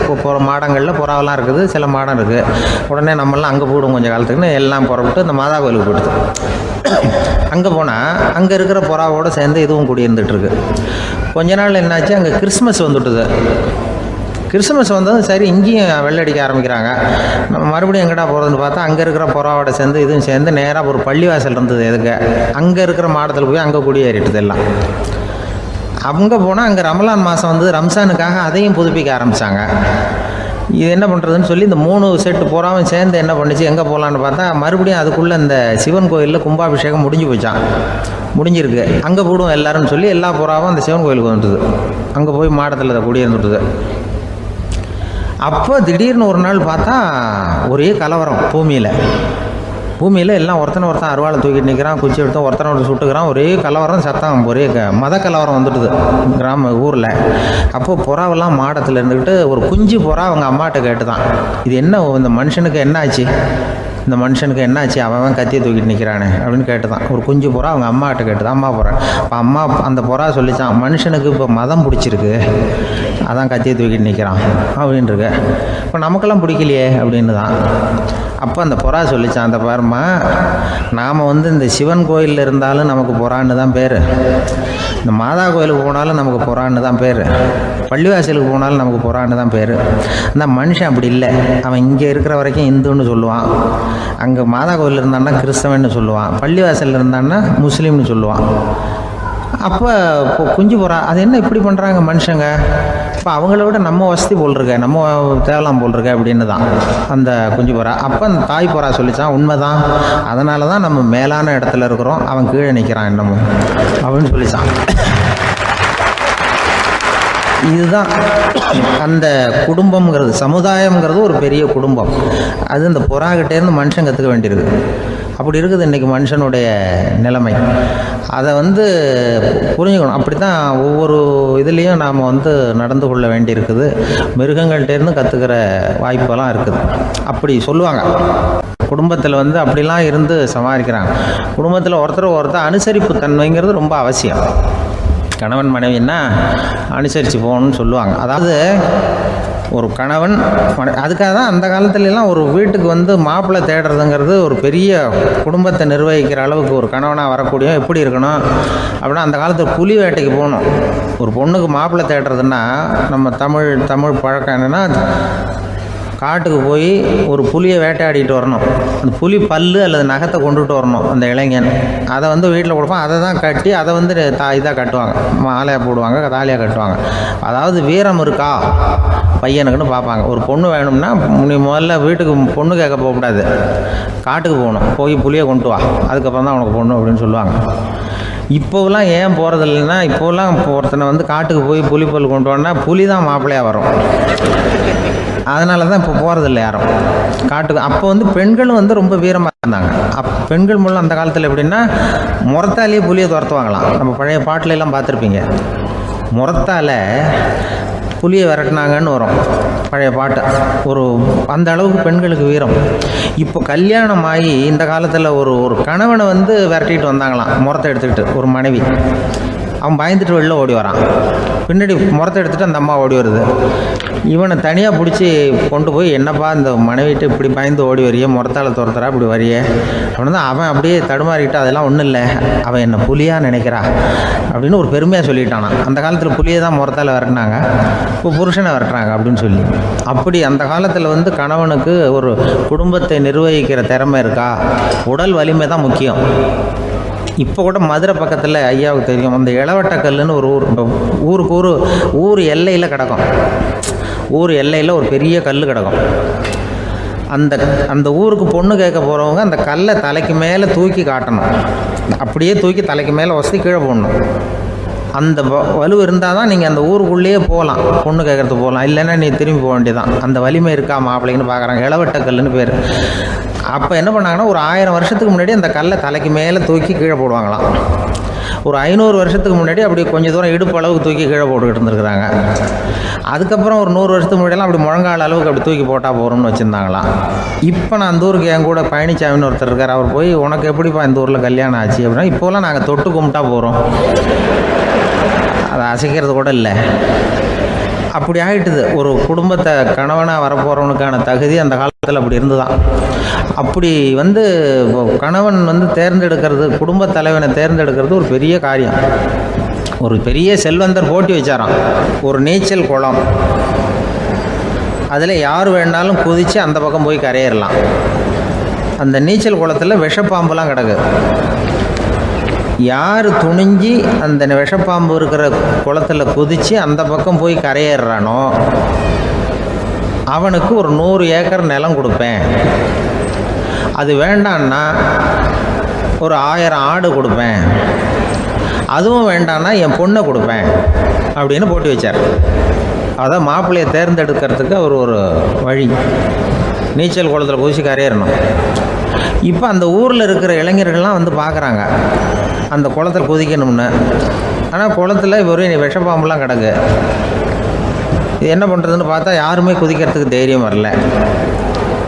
மாடங்களில் புறாவெல்லாம் இருக்குது, சில மாடம் இருக்குது. உடனே நம்மளாம் அங்கே போடும் கொஞ்சம் காலத்துக்குன்னு எல்லாம் புறப்பட்டு இந்த மாதா கோயிலுக்கு போயிடுது. அங்கே போனால் அங்கே இருக்கிற புறாவோடு சேர்ந்து இதுவும் குடியிருந்துட்டுருக்கு. கொஞ்ச நாள் என்னாச்சு, அங்கே கிறிஸ்மஸ் வந்துட்டுது. கிறிஸ்மஸ் வந்ததும் சரி இங்கேயும் வெள்ளடிக்க ஆரம்பிக்கிறாங்க. நம்ம மறுபடியும் எங்கடா போகிறதுன்னு பார்த்தா அங்கே இருக்கிற புறாவோட சேர்ந்து இதுவும் சேர்ந்து நேராக ஒரு பள்ளிவாசல் இருந்தது. எதுக்கு அங்கே இருக்கிற மாடத்தில் போய் அங்கே குடியேறிட்டுது எல்லாம். அங்கே போனால் அங்கே ரமலான் மாதம் வந்து ரம்ஜானுக்காக அதையும் புதுப்பிக்க ஆரம்பித்தாங்க. இது என்ன பண்ணுறதுன்னு சொல்லி இந்த 3 செட்டு புறாவும் சேர்ந்து என்ன பண்ணிச்சு, எங்கே போகலான்னு பார்த்தா மறுபடியும் அதுக்குள்ளே இந்த சிவன் கோயிலில் கும்பாபிஷேகம் முடிஞ்சு போச்சான். முடிஞ்சிருக்கு, அங்கே போடுவோம் எல்லாருன்னு சொல்லி எல்லா புறாவும் அந்த சிவன் கோயிலுக்கு வந்துட்டுது. அங்கே போய் மாடத்தில் அதை குடியிருந்துட்டுது. அப்போ திடீர்னு ஒரு நாள் பார்த்தா ஒரே கலவரம் பூமியில் எல்லாம் ஒருத்தனை அருவாளை தூக்கிட்டு நிற்கிறான், குச்சி எடுத்து ஒருத்தனை சுட்டுக்கிறான். ஒரே கலவரம், சத்தம், ஒரே மத கலவரம் வந்துட்டுது ஊரில். அப்போது புறாவெல்லாம் மாடத்தில் இருந்துக்கிட்டு ஒரு குஞ்சு புறா அவங்க அம்மாட்ட கேட்டு தான், இது என்ன இந்த மனுஷனுக்கு என்னாச்சு, இந்த மனுஷனுக்கு என்னாச்சு, அவன் கத்தியை தூக்கிட்டு நிற்கிறானே அப்படின்னு கேட்டு தான். ஒரு குஞ்சு புறா அவங்க அம்மாட்ட கேட்டு தான். அம்மா புறா இப்போ அம்மா அந்த புறா சொல்லிச்சான், மனுஷனுக்கு இப்போ மதம் பிடிச்சிருக்கு, அதான் கத்தியை தூக்கிட்டு நிற்கிறான் அப்படின்ருக்கு. இப்போ நமக்கெல்லாம் பிடிக்கலையே அப்படின்னு தான். அப்போ அந்த புறா சொல்லிச்சான், அந்த பாருமா, நாம் வந்து இந்த சிவன் கோயிலில் இருந்தாலும் நமக்கு புறான்னு தான் பேர், இந்த மாதா கோயிலுக்கு போனாலும் நமக்கு புறான்னு தான் பேர், பள்ளிவாசலுக்கு போனாலும் நமக்கு புறான்னு தான் பேர். அந்த மனுஷன் அப்படி இல்லை. அவன் இங்கே இருக்கிற வரைக்கும் இந்துன்னு சொல்லுவான், அங்கே மாதா கோயில் இருந்தான்னா கிறிஸ்தவன்னு சொல்லுவான், பள்ளிவாசலில் இருந்தான்னா முஸ்லீம்னு சொல்லுவான். அப்போ குஞ்சு புறா அது என்ன இப்படி பண்ணுறாங்க மனுஷங்க, இப்போ அவங்கள விட நம்ம வசதி போல் இருக்க, நம்ம தேவலாம் போல் இருக்க அப்படின்னு தான் அந்த குஞ்சு புறா. அப்போ அந்த தாய் புறா சொல்லிச்சான், உண்மை தான், அதனால தான் நம்ம மேலான இடத்துல இருக்கிறோம், அவன் கீழே நிற்கிறான் என்னமோ அப்படின்னு சொல்லிச்சான். இதுதான் அந்த குடும்பம்ங்கிறது, சமுதாயம்ங்கிறது ஒரு பெரிய குடும்பம். அது இந்த புறாக்கிட்டேருந்து மனுஷன் கற்றுக்க வேண்டியிருக்கு. அப்படி இருக்குது இன்றைக்கி மனுஷனுடைய நிலைமை. அதை வந்து புரிஞ்சுக்கணும். அப்படி தான் ஒவ்வொரு இதுலேயும் நாம் வந்து நடந்து கொள்ள வேண்டியிருக்குது. மிருகங்கள்கிட்டேருந்து கற்றுக்கிற வாய்ப்பெல்லாம் இருக்குது. அப்படி சொல்லுவாங்க, குடும்பத்தில் வந்து அப்படிலாம் இருந்து சமாளிக்கிறாங்க. குடும்பத்தில் ஒருத்தர் அனுசரிப்பு தன்மைங்கிறது ரொம்ப அவசியம். கணவன் மனைவின்னா அனுசரித்து போகணும்னு சொல்லுவாங்க. அதாவது ஒரு கணவன் அதுக்காக தான் அந்த காலத்துலலாம் ஒரு வீட்டுக்கு வந்து மாப்பிள்ளை தேடுறதுங்கிறது ஒரு பெரிய குடும்பத்தை நிர்வகிக்கிற அளவுக்கு ஒரு கணவனாக வரக்கூடிய எப்படி இருக்கணும் அப்படின்னா, அந்த காலத்தில் புலி வேட்டைக்கு போகணும். ஒரு பொண்ணுக்கு மாப்பிள்ளை தேடுறதுன்னா நம்ம தமிழ் பழக்கம் என்னென்னா, காட்டுக்கு போய் ஒரு புலியை வேட்டையாடிட்டு வரணும். அந்த புலி பல்லு அல்லது நகத்தை கொண்டுட்டு வரணும் அந்த இளைஞன். அதை வந்து வீட்டில் கொடுப்பான். அதை தான் கட்டி அதை வந்து இதாக கட்டுவாங்க, மாலையாக போடுவாங்க, தாலியாக கட்டுவாங்க. அதாவது வீரம் இருக்கா பையனுக்குன்னு பார்ப்பாங்க. ஒரு பொண்ணு வேணும்னா நீ முதல்ல வீட்டுக்கு பொண்ணு கேட்க போகக்கூடாது, காட்டுக்கு போகணும், போய் புலியை கொண்டு வா, அதுக்கப்புறம் தான் உனக்கு பொண்ணு அப்படின்னு சொல்லுவாங்க. இப்போவெல்லாம் ஏன் போகிறது இல்லைன்னா, இப்போலாம் ஒருத்தனை வந்து காட்டுக்கு போய் புலி பல் கொண்டு வான்னா புலி தான் மாப்பிள்ளையாக வரும். அதனால தான் இப்போ போகிறதில்ல யாரும் காட்டுக்கு. அப்போ வந்து பெண்களும் வந்து ரொம்ப வீரமாக இருந்தாங்க. பெண்கள் மூலம் அந்த காலத்தில் எப்படின்னா, முறத்தாலேயே புலியை துரத்துவாங்களாம். நம்ம பழைய பாட்டிலெல்லாம் பார்த்துருப்பீங்க, முறத்தால் புலியை விரட்டினாங்கன்னு வரும் பழைய பாட்டு. ஒரு அந்த அளவுக்கு பெண்களுக்கு வீரம். இப்போ கல்யாணம் ஆகி இந்த காலத்தில் ஒரு கணவனை வந்து விரட்டிட்டு வந்தாங்களாம் முறத்தை எடுத்துக்கிட்டு ஒரு மனைவி. அவன் பயந்துட்டு வெளில ஓடி வரான். பின்னாடி முறத்தை எடுத்துகிட்டு அந்த அம்மா ஓடி வருது. இவனை தனியாக பிடிச்சி கொண்டு போய், என்னப்பா இந்த மனைவிட்டு இப்படி பயந்து ஓடி வரையே, முறத்தால் துரத்துறா இப்படி வரையே அப்படின்னு தான் அவன் அப்படியே தடுமாறிக்கிட்டு, அதெல்லாம் ஒன்றும் இல்லை, அவன் என்னை புலியாக நினைக்கிறா அப்படின்னு ஒரு பெருமையாக சொல்லிட்டானா. அந்த காலத்தில் புலியை தான் முறத்தால் விரட்டினாங்க, இப்போ புருஷனை விரட்டுறாங்க அப்படின்னு சொல்லி. அப்படி அந்த காலத்தில் வந்து கணவனுக்கு ஒரு குடும்பத்தை நிர்வகிக்கிற திறமை இருக்கா, உடல் வலிமை தான் முக்கியம். இப்போ கூட மதுரை பக்கத்தில் ஐயாவுக்கு தெரியும், அந்த இளவட்டக்கல்லுன்னு ஒரு ஊருக்கு ஊர் எல்லையில் கிடக்கும். ஊர் எல்லையில் ஒரு பெரிய கல் கிடக்கும். அந்த ஊருக்கு பொண்ணு கேட்க போகிறவங்க அந்த கல்லை தலைக்கு மேலே தூக்கி காட்டணும். அப்படியே தூக்கி தலைக்கு மேலே வசதி கீழே போடணும். அந்த வலு இருந்தால் தான் நீங்கள் அந்த ஊருக்குள்ளேயே போகலாம், பொண்ணு கேட்குறதுக்கு போகலாம். இல்லைன்னா நீ திரும்பி போக வேண்டியதான். அந்த வலிமை இருக்கா மாப்பிள்ளைன்னு பார்க்குறாங்க. இளவட்டக்கல்லுன்னு பேர். அப்போ என்ன பண்ணாங்கன்னா, ஒரு 1000 வருஷத்துக்கு முன்னாடி அந்த கல்லை தலைக்கு மேலே தூக்கி கீழே போடுவாங்களாம். ஒரு 500 வருஷத்துக்கு முன்னாடி அப்படி கொஞ்சம் தூரம் இடுப்பு அளவுக்கு தூக்கி கீழே போட்டுக்கிட்டு இருந்துருக்குறாங்க. அதுக்கப்புறம் ஒரு 100 வருஷத்துக்கு முன்னாடியெல்லாம் அப்படி முழங்கால் அளவுக்கு அப்படி தூக்கி போட்டால் போகிறோம்னு வச்சுருந்தாங்களாம். இப்போ நான் அந்த ஊருக்கு என் கூட பழனிசாமின்னு ஒருத்தர் இருக்கார். அவர் போய், உனக்கு எப்படிப்பா இந்த ஊரில் கல்யாணம் ஆச்சு அப்படின்னா, இப்போலாம் நாங்கள் தொட்டு கும்பிட்டா போகிறோம், அதை அசைக்கிறது கூட இல்லை. அப்படி ஆகிட்டுது. ஒரு குடும்பத்தை கணவனாக வரப்போகிறவனுக்கான தகுதி அந்த காலத்தில் அப்படி இருந்துதான். அப்படி வந்து கணவன் வந்து தேர்ந்தெடுக்கிறது, குடும்ப தலைவனை தேர்ந்தெடுக்கிறது ஒரு பெரிய காரியம். ஒரு பெரிய செல்வந்தர் போட்டி வச்சாராம். ஒரு நீச்சல் குளம், அதில் யார் வேணாலும் குதித்து அந்த பக்கம் போய் கரையேறலாம். அந்த நீச்சல் குளத்தில் விஷப்பாம்புலாம் கிடக்கு. யார் துணிஞ்சி அந்த விஷப்பாம்பு இருக்கிற குளத்தில் குதித்து அந்த பக்கம் போய் கரையேறானோ அவனுக்கு ஒரு 100 ஏக்கர் நிலம் கொடுப்பேன். அது வேண்டான்னா ஒரு 1000 ஆடு கொடுப்பேன். அதுவும் வேண்டான்னா என் பொண்ணை கொடுப்பேன் அப்படின்னு போட்டி வச்சார். அதான் மாப்பிள்ளையை தேர்ந்தெடுக்கிறதுக்கு அவர் ஒரு வழி. நீச்சல் குளத்தில் குதிச்சு கரையேறணும். இப்போ அந்த ஊரில் இருக்கிற இளைஞர்கள்லாம் வந்து பார்க்குறாங்க அந்த குளத்தில் குதிக்கணும்னு. ஆனால் குளத்தில் வெறும் விஷப்பாம்புலாம் கிடக்கு. இது என்ன பண்ணுறதுன்னு பார்த்தா யாருமே குதிக்கிறதுக்கு தைரியம் வரல.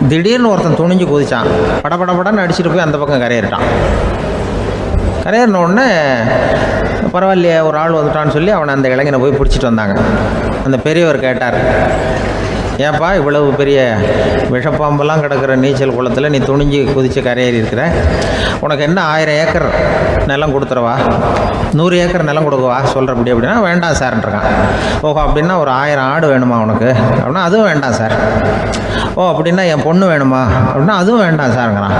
திடீர்னு ஒருத்தன் துணிஞ்சு குதிச்சான். படப்படப்படன்னு அடிச்சுட்டு போய் அந்த பக்கம் கரையேறிட்டான். கரையேறின உடனே பரவாயில்லையே ஒரு ஆள் வந்துட்டான்னு சொல்லி அவனை அந்த இளைஞனை போய் பிடிச்சிட்டு வந்தாங்க. அந்த பெரியவர் கேட்டார், ஏன்ப்பா இவ்வளவு பெரிய விஷப்பாம்பெல்லாம் கிடக்கிற நீச்சல் குளத்தில் நீ துணிஞ்சு குதித்து கரையேறி இருக்கிற, உனக்கு என்ன 1000 ஏக்கர் நிலம் கொடுத்துறவா, 100 ஏக்கர் நிலம் கொடுக்கவா சொல்கிறபடி அப்படின்னா, வேண்டாம் சார்ன்றான். ஓஹோ அப்படின்னா ஒரு 1000 ஆடு வேணுமா உனக்கு அப்படின்னா, அதுவும் வேண்டாம் சார். ஓ அப்படின்னா என் பொண்ணு வேணுமா அப்படின்னா, அதுவும் வேண்டாம் சாருங்கிறான்.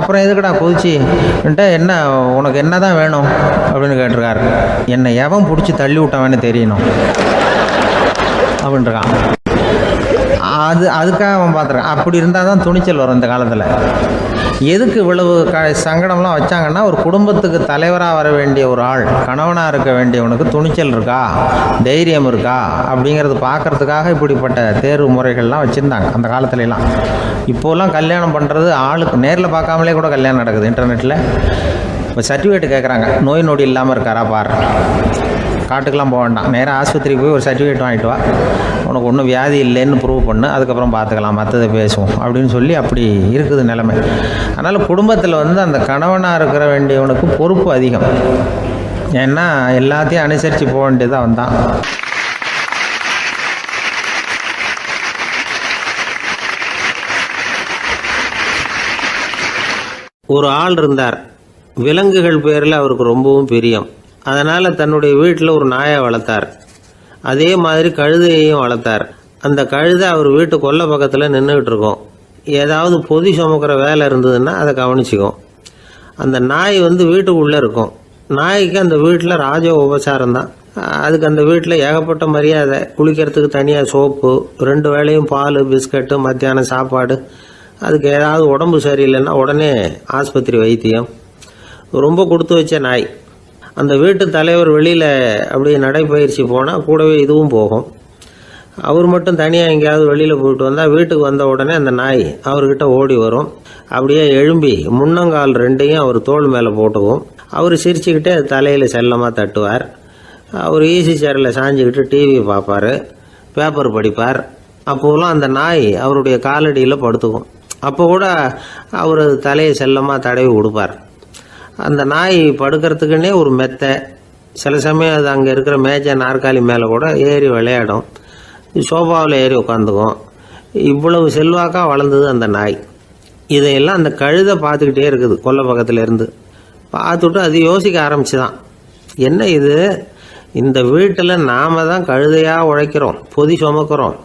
அப்புறம் எதுக்குடா குதிச்சுன்ட்டு, என்ன உனக்கு என்ன தான் வேணும் அப்படின்னு கேட்டிருக்காரு. என்னை எவன் பிடிச்சி தள்ளி விட்டவன்னு தெரியணும் அப்படின்ட்டுருக்கான். அதுக்காக அவன் பார்த்துருக்கான். அப்படி இருந்தால் தான் துணிச்சல் வரும் இந்த காலத்தில். எதுக்கு இவ்வளவு சங்கடம்லாம் வச்சாங்கன்னா, ஒரு குடும்பத்துக்கு தலைவராக வர வேண்டிய ஒரு ஆள், கணவனாக இருக்க வேண்டியவனுக்கு துணிச்சல் இருக்கா, தைரியம் இருக்கா அப்படிங்கிறது பார்க்குறதுக்காக இப்படிப்பட்ட தேர்வு முறைகள்லாம் வச்சுருந்தாங்க அந்த காலத்துலலாம். இப்போலாம் கல்யாணம் பண்ணுறது ஆளுக்கு நேரில் பார்க்காமலே கூட கல்யாணம் நடக்குது இன்டர்நெட்டில். இப்போ சர்டிஃபிகேட் கேட்குறாங்க, நோய் நொடி இல்லாமல் இருக்காரா பார். காட்டுக்கெலாம் போக வேண்டாம், நேராக ஆஸ்பத்திரிக்கு போய் ஒரு சர்டிஃபிகேட் வாங்கிட்டு வா, உனக்கு ஒன்றும் வியாதி இல்லைன்னு ப்ரூவ் பண்ணு, அதுக்கப்புறம் பார்த்துக்கலாம், மற்றதை பேசுவோம் அப்படின்னு சொல்லி அப்படி இருக்குது நிலைமை. அதனால் குடும்பத்தில் வந்து அந்த கணவனாக இருக்கிற வேண்டியவனுக்கு பொறுப்பு அதிகம். ஏன்னா எல்லாத்தையும் அனுசரித்து போக வேண்டியதாக வந்தான். ஒரு ஆள் இருந்தார். விலங்குகள் பேரில் அவருக்கு ரொம்பவும் பிரியம். அதனால் தன்னுடைய வீட்டில் ஒரு நாயை வளர்த்தார். அதே மாதிரி கழுதையையும் வளர்த்தார். அந்த கழுதை அவர் வீட்டு கொல்லை பக்கத்தில் நின்றுக்கிட்டு இருக்கும். ஏதாவது பொதி சுமக்கிற வேலை இருந்ததுன்னா அதை கவனிச்சிக்கும். அந்த நாய் வந்து வீட்டுக்குள்ளே இருக்கும். நாய்க்கு அந்த வீட்டில் ராஜ உபசாரம் தான். அதுக்கு அந்த வீட்டில் ஏகப்பட்ட மரியாதை. குளிக்கிறதுக்கு தனியாக சோப்பு, 2 வேளையும் பால், பிஸ்கட்டு, மத்தியானம் சாப்பாடு. அதுக்கு ஏதாவது உடம்பு சரியில்லைன்னா உடனே ஆஸ்பத்திரி வைத்தியம். ரொம்ப கொடுத்து வச்ச நாய். அந்த வீட்டு தலைவர் வெளியில் அப்படியே நடைப்பயிற்சி போனால் கூடவே இதுவும் போகும். அவர் மட்டும் தனியாக எங்கேயாவது வெளியில் போயிட்டு வந்தால் வீட்டுக்கு வந்த உடனே அந்த நாய் அவர்கிட்ட ஓடி வரும். அப்படியே எழும்பி முன்னங்கால் 2ஐயும் அவர் தோள் மேலே போட்டுக்கும். அவர் சிரிச்சுக்கிட்டே தலையில் செல்லமாக தட்டுவார். அவர் ஈசி சேரில் சாஞ்சிக்கிட்டு டிவி பார்ப்பார், பேப்பர் படிப்பார். அப்போலாம் அந்த நாய் அவருடைய காலடியில் படுத்துக்கும். அப்போ கூட அவர் தலையை செல்லமாக தடவி கொடுப்பார். அந்த நாய் படுக்கிறதுக்குன்னே ஒரு மெத்தை, சில சமயம் அது அங்கே இருக்கிற மேஜை நாற்காலி மேலே கூட ஏறி விளையாடும், சோஃபாவில் ஏறி உட்காந்துக்கும். இவ்வளவு செல்வாக்காக வளர்ந்தது அந்த நாய். இதையெல்லாம் அந்த கழுதை பார்த்துக்கிட்டே இருக்குது கொல்லை பக்கத்தில் இருந்து. பார்த்துட்டு அது யோசிக்க ஆரம்பிச்சுதான், என்ன இது, இந்த வீட்டில் நாம தான் கழுதையாக உழைக்கிறோம், பொதி சுமக்கிறோம்,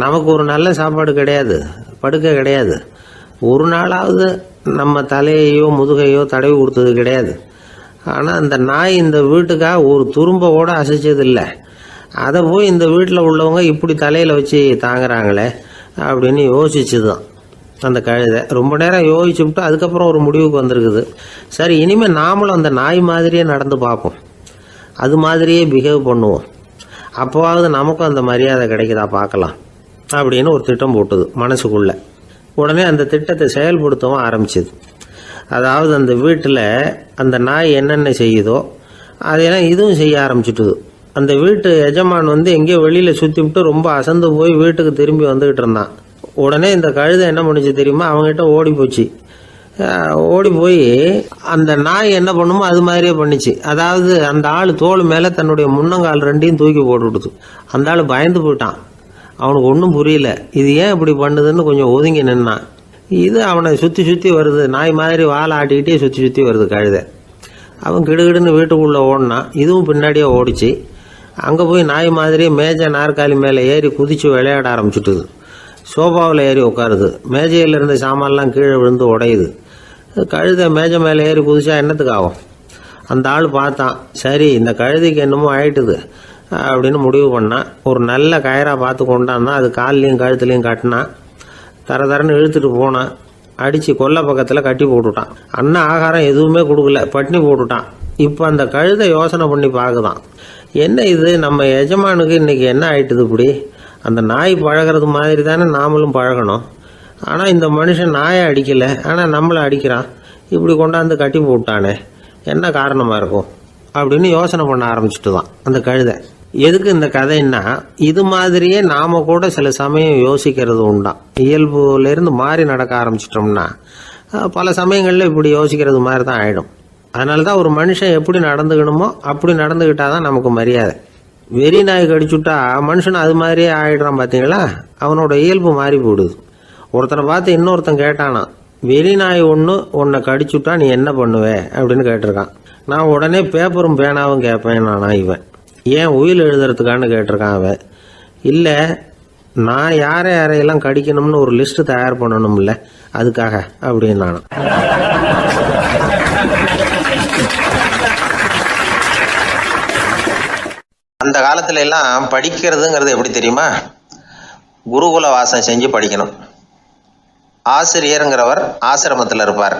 நமக்கு ஒரு நல்ல சாப்பாடு கிடையாது, படுக்கை கிடையாது, ஒரு நாளாவது நம்ம தலையையோ முதுகையோ தடவி கொடுத்தது கிடையாது. ஆனால் அந்த நாய் இந்த வீட்டுக்காக ஒரு துரும்ப கூட அசைச்சதில்லை. அதை போய் இந்த வீட்டில் உள்ளவங்க இப்படி தலையில் வச்சு தாங்குறாங்களே அப்படின்னு யோசிச்சுதான் அந்த கழுதை. ரொம்ப நேரம் யோசிச்சுவிட்டு அதுக்கப்புறம் ஒரு முடிவுக்கு வந்திருக்குது. சரி, இனிமேல் நாமளும் அந்த நாய் மாதிரியே நடந்து பார்ப்போம், அது மாதிரியே பிஹேவ் பண்ணுவோம், அப்போவாவது நமக்கும் அந்த மரியாதை கிடைக்குதா பார்க்கலாம் அப்படின்னு ஒரு திட்டம் போட்டுது மனசுக்குள்ள. உடனே அந்த திட்டத்தை செயல்படுத்தவும் ஆரம்பிச்சுது. அதாவது அந்த வீட்டில் அந்த நாய் என்னென்ன செய்யுதோ அதையெல்லாம் இதுவும் செய்ய ஆரம்பிச்சுட்டுது. அந்த வீட்டு எஜமான் எங்கேயோ வெளியில் சுற்றி விட்டு ரொம்ப அசந்து போய் வீட்டுக்கு திரும்பி வந்துக்கிட்டு இருந்தான். உடனே இந்த கழுதை என்ன பண்ணுச்சு தெரியுமா, அவங்ககிட்ட ஓடி போச்சு. ஓடி போய் அந்த நாய் என்ன பண்ணுமோ அது மாதிரியே பண்ணிச்சு. அதாவது அந்த ஆள் தோள் மேலே தன்னுடைய முன்னங்கால் ரெண்டையும் தூக்கி போட்டு விடுது. அந்த ஆள் பயந்து போயிட்டான். அவனுக்கு ஒன்றும் புரியல, இது ஏன் இப்படி பண்ணுதுன்னு கொஞ்சம் ஒதுங்கி நின்னான். இது அவனை சுற்றி சுற்றி வருது, நாய் மாதிரி வாழை ஆட்டிக்கிட்டே சுற்றி சுற்றி வருது கழுதை. அவன் கிடுகிடுன்னு வீட்டுக்குள்ளே ஓடினான், இதுவும் பின்னாடியே ஓடிச்சு. அங்கே போய் நாய் மாதிரியே மேஜை நாற்காலி மேலே ஏறி குதித்து விளையாட ஆரம்பிச்சுட்டுது. சோஃபாவில் ஏறி உட்காருது, மேஜையில் இருந்த சாமான்லாம் கீழே விழுந்து உடையுது. கழுதை மேஜை மேலே ஏறி குதிச்சா என்னத்துக்கு ஆகும்? அந்த ஆள் பார்த்தான், சரி இந்த கழுதைக்கு என்னமோ ஆயிட்டுது அப்படின்னு முடிவு பண்ணான். ஒரு நல்ல கயிறாக பார்த்து கொண்டான்னா அது கால்லையும் கழுத்துலையும் கட்டினான். தரன்னு இழுத்துட்டு போனான். அடித்து கொல்லை பக்கத்தில் கட்டி போட்டுட்டான். அண்ணன் ஆகாரம் எதுவுமே கொடுக்கல, பட்னி போட்டுட்டான். இப்போ அந்த கழுதை யோசனை பண்ணி பார்க்குதான், என்ன இது, நம்ம எஜமானுக்கு இன்னைக்கு என்ன ஆயிட்டுது இப்படி? அந்த நாய் பழகிறது மாதிரி தானே நாமளும் பழகணும். ஆனால் இந்த மனுஷன் நாயை அடிக்கலை, ஆனால் நம்மளை அடிக்கிறான், இப்படி கொண்டாந்து கட்டி போட்டானே, என்ன காரணமாக இருக்கும் அப்படின்னு யோசனை பண்ண ஆரம்பிச்சுட்டு தான் அந்த கழுதை. எதுக்கு இந்த கதைன்னா, இது மாதிரியே நாம கூட சில சமயம் யோசிக்கிறது உண்டாம். இயல்புலேருந்து மாறி நடக்க ஆரம்பிச்சிட்டோம்னா பல சமயங்களில் இப்படி யோசிக்கிறது மாதிரி தான் ஆகிடும். அதனால தான் ஒரு மனுஷன் எப்படி நடந்துக்கணுமோ அப்படி நடந்துக்கிட்டாதான் நமக்கு மரியாதை. வெறி நாய் கடிச்சுட்டா மனுஷன் அது மாதிரியே ஆகிடுறான் பார்த்தீங்களா, அவனோட இயல்பு மாறி போடுது. ஒருத்தனை பார்த்து இன்னொருத்தன் கேட்டானா, வெறி நாய் உன்னை கடிச்சுட்டா நீ என்ன பண்ணுவே அப்படின்னு கேட்டிருக்கான். நான் உடனே பேப்பரும் பேனாவும் கேட்பேன் நானா இவன். ஏன் உயில் எழுதுறதுக்கான்னு கேட்டிருக்கான் அவன். இல்லை, நான் யாரையெல்லாம் கடிக்கணும்னு ஒரு லிஸ்ட்டு தயார் பண்ணணும்ல, அதுக்காக அப்படின்னு நானும். அந்த காலத்துல எல்லாம் படிக்கிறதுங்கிறது எப்படி தெரியுமா, குருகுல வாசம் செஞ்சு படிக்கணும். ஆசிரியருங்கிறவர் ஆசிரமத்தில் இருப்பார்.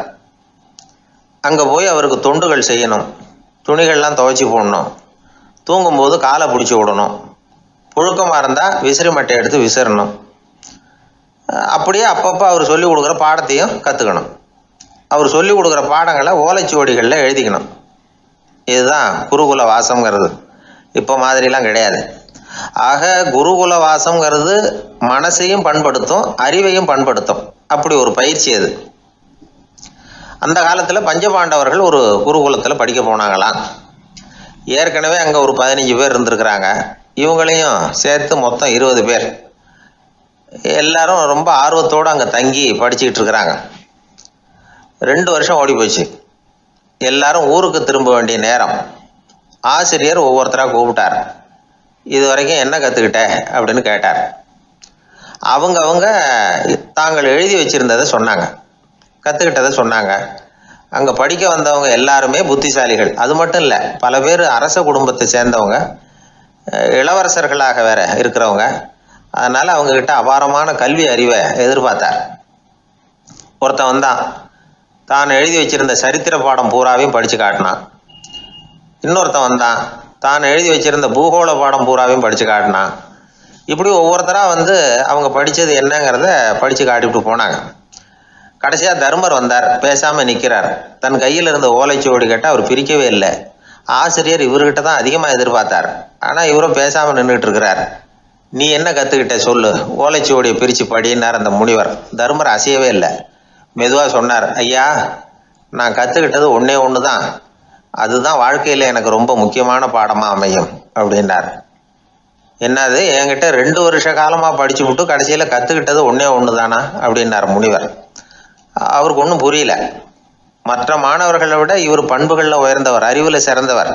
அங்கே போய் அவருக்கு தொண்டுகள் செய்யணும், துணிகள்லாம் துவைச்சி போடணும், தூங்கும்போது காலை பிடிச்சி விடணும், புழுக்கமாக இருந்தால் விசிறி மட்டை எடுத்து விசிறணும். அப்படியே அப்பப்போ அவர் சொல்லிக் கொடுக்குற பாடத்தையும் கற்றுக்கணும். அவர் சொல்லிக் கொடுக்குற பாடங்களை ஓலைச்சுவடிகளில் எழுதிக்கணும். இதுதான் குருகுல வாசம்ங்கிறது. இப்போ மாதிரிலாம் கிடையாது. ஆக குருகுல வாசம்ங்கிறது மனசையும் பண்படுத்தும், அறிவையும் பண்படுத்தும். அப்படி ஒரு பயிற்சி அது. அந்த காலத்தில் பஞ்சபாண்டவர்கள் ஒரு குருகுலத்தில் படிக்க போனாங்களாம். ஏற்கனவே அங்கே ஒரு 15 பேர் இருந்திருக்கிறாங்க. இவங்களையும் சேர்த்து மொத்தம் 20 பேர். எல்லாரும் ரொம்ப ஆர்வத்தோடு அங்கே தங்கி படிச்சுக்கிட்டு இருக்கிறாங்க. 2 வருஷம் ஓடி போச்சு. எல்லாரும் ஊருக்கு திரும்ப வேண்டிய நேரம். ஆசிரியர் ஒவ்வொருத்தராக கூப்பிட்டார். இது வரைக்கும் என்ன கற்றுக்கிட்ட அப்படின்னு கேட்டார். அவங்க தாங்கள் எழுதி வச்சிருந்ததை சொன்னாங்க, கற்றுக்கிட்டதை சொன்னாங்க. அங்கே படிக்க வந்தவங்க எல்லாருமே புத்திசாலிகள். அது மட்டும் இல்லை, பல பேர் அரச குடும்பத்தை சேர்ந்தவங்க, இளவரசர்களாக வேற இருக்கிறவங்க. அதனால் அவங்கக்கிட்ட அபாரமான கல்வி அறிவை எதிர்பார்த்தார். ஒருத்தன் வந்தான், தான் எழுதி வச்சிருந்த சரித்திர பாடம் பூராவையும் படித்து காட்டினான். இன்னொருத்தன் வந்தான், தான் எழுதி வச்சிருந்த பூகோள பாடம் பூராவையும் படித்து காட்டினான். இப்படி ஒவ்வொருத்தராக அவங்க படித்தது என்னங்கிறத படித்து காட்டிவிட்டு போனாங்க. கடைசியாக தர்மர் வந்தார். பேசாமல் நிற்கிறார். தன் கையில் இருந்த ஓலைச்சுவடி கேட்டால் அவர் பிரிக்கவே இல்லை. ஆசிரியர் இவர்கிட்ட தான் அதிகமாக எதிர்பார்த்தார். ஆனால் இவரும் பேசாமல் நின்றுட்டு இருக்கிறார். நீ என்ன கற்றுக்கிட்ட சொல்லு, ஓலைச்சுவடியை பிரித்து படினார் அந்த முனிவர். தர்மர் அசையவே இல்லை. மெதுவாக சொன்னார், ஐயா, நான் கற்றுக்கிட்டது ஒன்றே ஒன்று தான். அதுதான் வாழ்க்கையில் எனக்கு ரொம்ப முக்கியமான பாடமாக அமையும் அப்படின்னார். என்னது, என்கிட்ட 2 வருஷ காலமாக படிச்சு விட்டு கடைசியில் கற்றுக்கிட்டது ஒன்று தானா அப்படின்னார் முனிவர். அவருக்கு ஒன்றும் புரியல. மற்ற மாணவர்களை விட இவர் பண்புகளில் உயர்ந்தவர், அறிவில் சிறந்தவர்,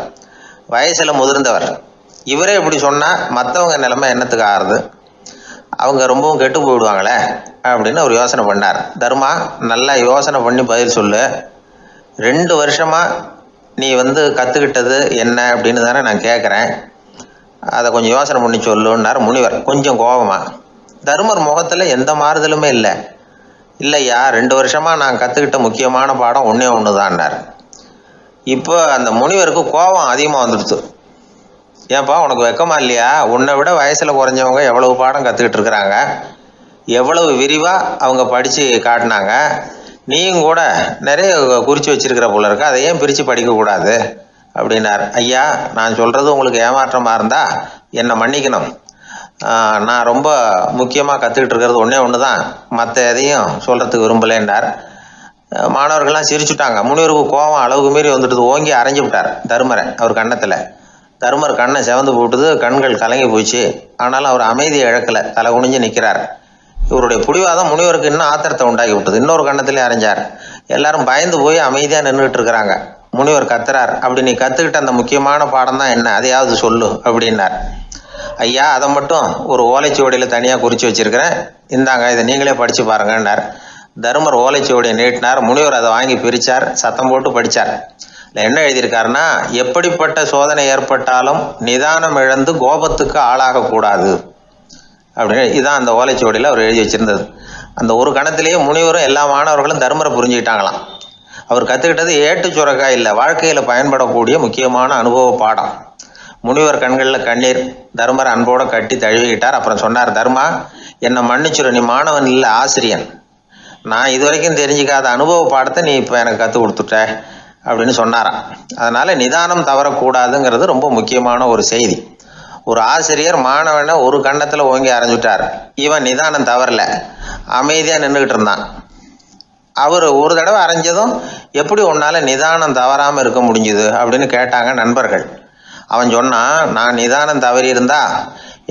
வயசில் முதிர்ந்தவர். இவரே இப்படி சொன்னால் மற்றவங்க நிலைமை என்னத்துக்கு ஆறுது, அவங்க ரொம்பவும் கெட்டு போயிடுவாங்களே அப்படின்னு அவர் யோசனை பண்ணார். தர்மா, நல்லா யோசனை பண்ணி பதில் சொல்லு. 2 வருஷமாக நீ கற்றுக்கிட்டது என்ன அப்படின்னு தானே நான் கேட்குறேன், அதை கொஞ்சம் யோசனை பண்ணி சொல்லுன்னார் முனிவர் கொஞ்சம் கோபமா. தர்மர் முகத்தில் எந்த மாறுதலுமே இல்லை. இல்லையா, 2 வருஷமாக நான் கற்றுக்கிட்ட முக்கியமான பாடம் ஒன்று தான்னார். இப்போ அந்த முனிவருக்கு கோபம் அதிகமாக வந்துடுச்சு. ஏன்பா, உனக்கு வெக்கமா இல்லையா? உன்னை விட வயசில் குறைஞ்சவங்க எவ்வளவு பாடம் கற்றுக்கிட்டு இருக்கிறாங்க, எவ்வளவு விரிவாக அவங்க படித்து காட்டினாங்க. நீயும் கூட நிறைய குறித்து வச்சிருக்கிற போல இருக்கு, அதை ஏன் பிரித்து படிக்கக்கூடாது அப்படின்னார். ஐயா, நான் சொல்கிறது உங்களுக்கு ஏமாற்றமாக இருந்தால் என்னை மன்னிக்கணும். நான் ரொம்ப முக்கியமாக கற்றுக்கிட்டு இருக்கிறது ஒன்று தான், மற்ற எதையும் சொல்கிறதுக்கு விரும்பலைன்னார். மாணவர்கள்லாம் சிரிச்சுட்டாங்க. முனிவருக்கு கோபம் அளவுக்கு மீறி வந்துட்டு ஓங்கி அரைஞ்சு விட்டார் தருமரை அவர் கன்னத்தில். தருமர் கண்ணை செவந்து போட்டுது, கண்கள் கலங்கி போச்சு. ஆனாலும் அவர் அமைதியை இழக்கலை, தலை குனிஞ்சு நிற்கிறார். இவருடைய புடிவாதம் முனிவருக்கு இன்னும் ஆத்திரத்தை உண்டாக்கி விட்டது. இன்னொரு கண்ணத்திலே அரைஞ்சார். எல்லாரும் பயந்து போய் அமைதியாக நின்றுட்டு இருக்கிறாங்க. முனிவர் கத்துறார், அப்படி நீ கற்றுக்கிட்ட அந்த முக்கியமான பாடம் தான் என்ன, அதையாவது சொல்லு அப்படின்னார். ஐயா, அதை மட்டும் ஒரு ஓலைச்சுவடியில் தனியாக குறித்து வச்சிருக்கிறேன், இந்தாங்க, இதை நீங்களே படித்து பாருங்கன்னார். தருமர் ஓலைச்சுவடியை நீட்டினார். முனிவர் அதை வாங்கி பிரித்தார், சத்தம் போட்டு படித்தார். என்ன எழுதியிருக்காருன்னா, எப்படிப்பட்ட சோதனை ஏற்பட்டாலும் நிதானம் இழந்து கோபத்துக்கு ஆளாகக்கூடாது அப்படின்னு. இதுதான் அந்த ஓலைச்சுவடியில் அவர் எழுதி வச்சிருந்தது. அந்த ஒரு கணத்திலேயே முனிவரும் எல்லா மாணவர்களும் தர்மரை புரிஞ்சுக்கிட்டாங்களாம். அவர் கற்றுக்கிட்டது ஏட்டு சுரக்கா இல்லை, வாழ்க்கையில் பயன்படக்கூடிய முக்கியமான அனுபவ பாடம். முனிவர் கண்களில் கண்ணீர். தர்மரை அன்போடு கட்டி தழுவிக்கிட்டார். அப்புறம் சொன்னார், தர்மா, என்னை மன்னிச்சுரு, நீ மாணவன் இல்லை, ஆசிரியன். நான் இது வரைக்கும் தெரிஞ்சிக்காத அனுபவ பாடத்தை நீ இப்போ எனக்கு கற்றுக் கொடுத்துட்ட அப்படின்னு சொன்னாராம். அதனால் நிதானம் தவறக்கூடாதுங்கிறது ரொம்ப முக்கியமான ஒரு செய்தி. ஒரு ஆசிரியர் மாணவனை ஒரு கண்டத்தில் ஓங்கி அரைஞ்சுட்டார். இவன் நிதானம் தவறல, அமைதியாக நின்றுக்கிட்டு இருந்தான். அவர் ஒரு தடவை அரைஞ்சதும் எப்படி உன்னால் நிதானம் தவறாமல் இருக்க முடிஞ்சுது அப்படின்னு கேட்டாங்க நண்பர்கள். அவன் சொன்னான், நான் நிதானம் தவறி இருந்தா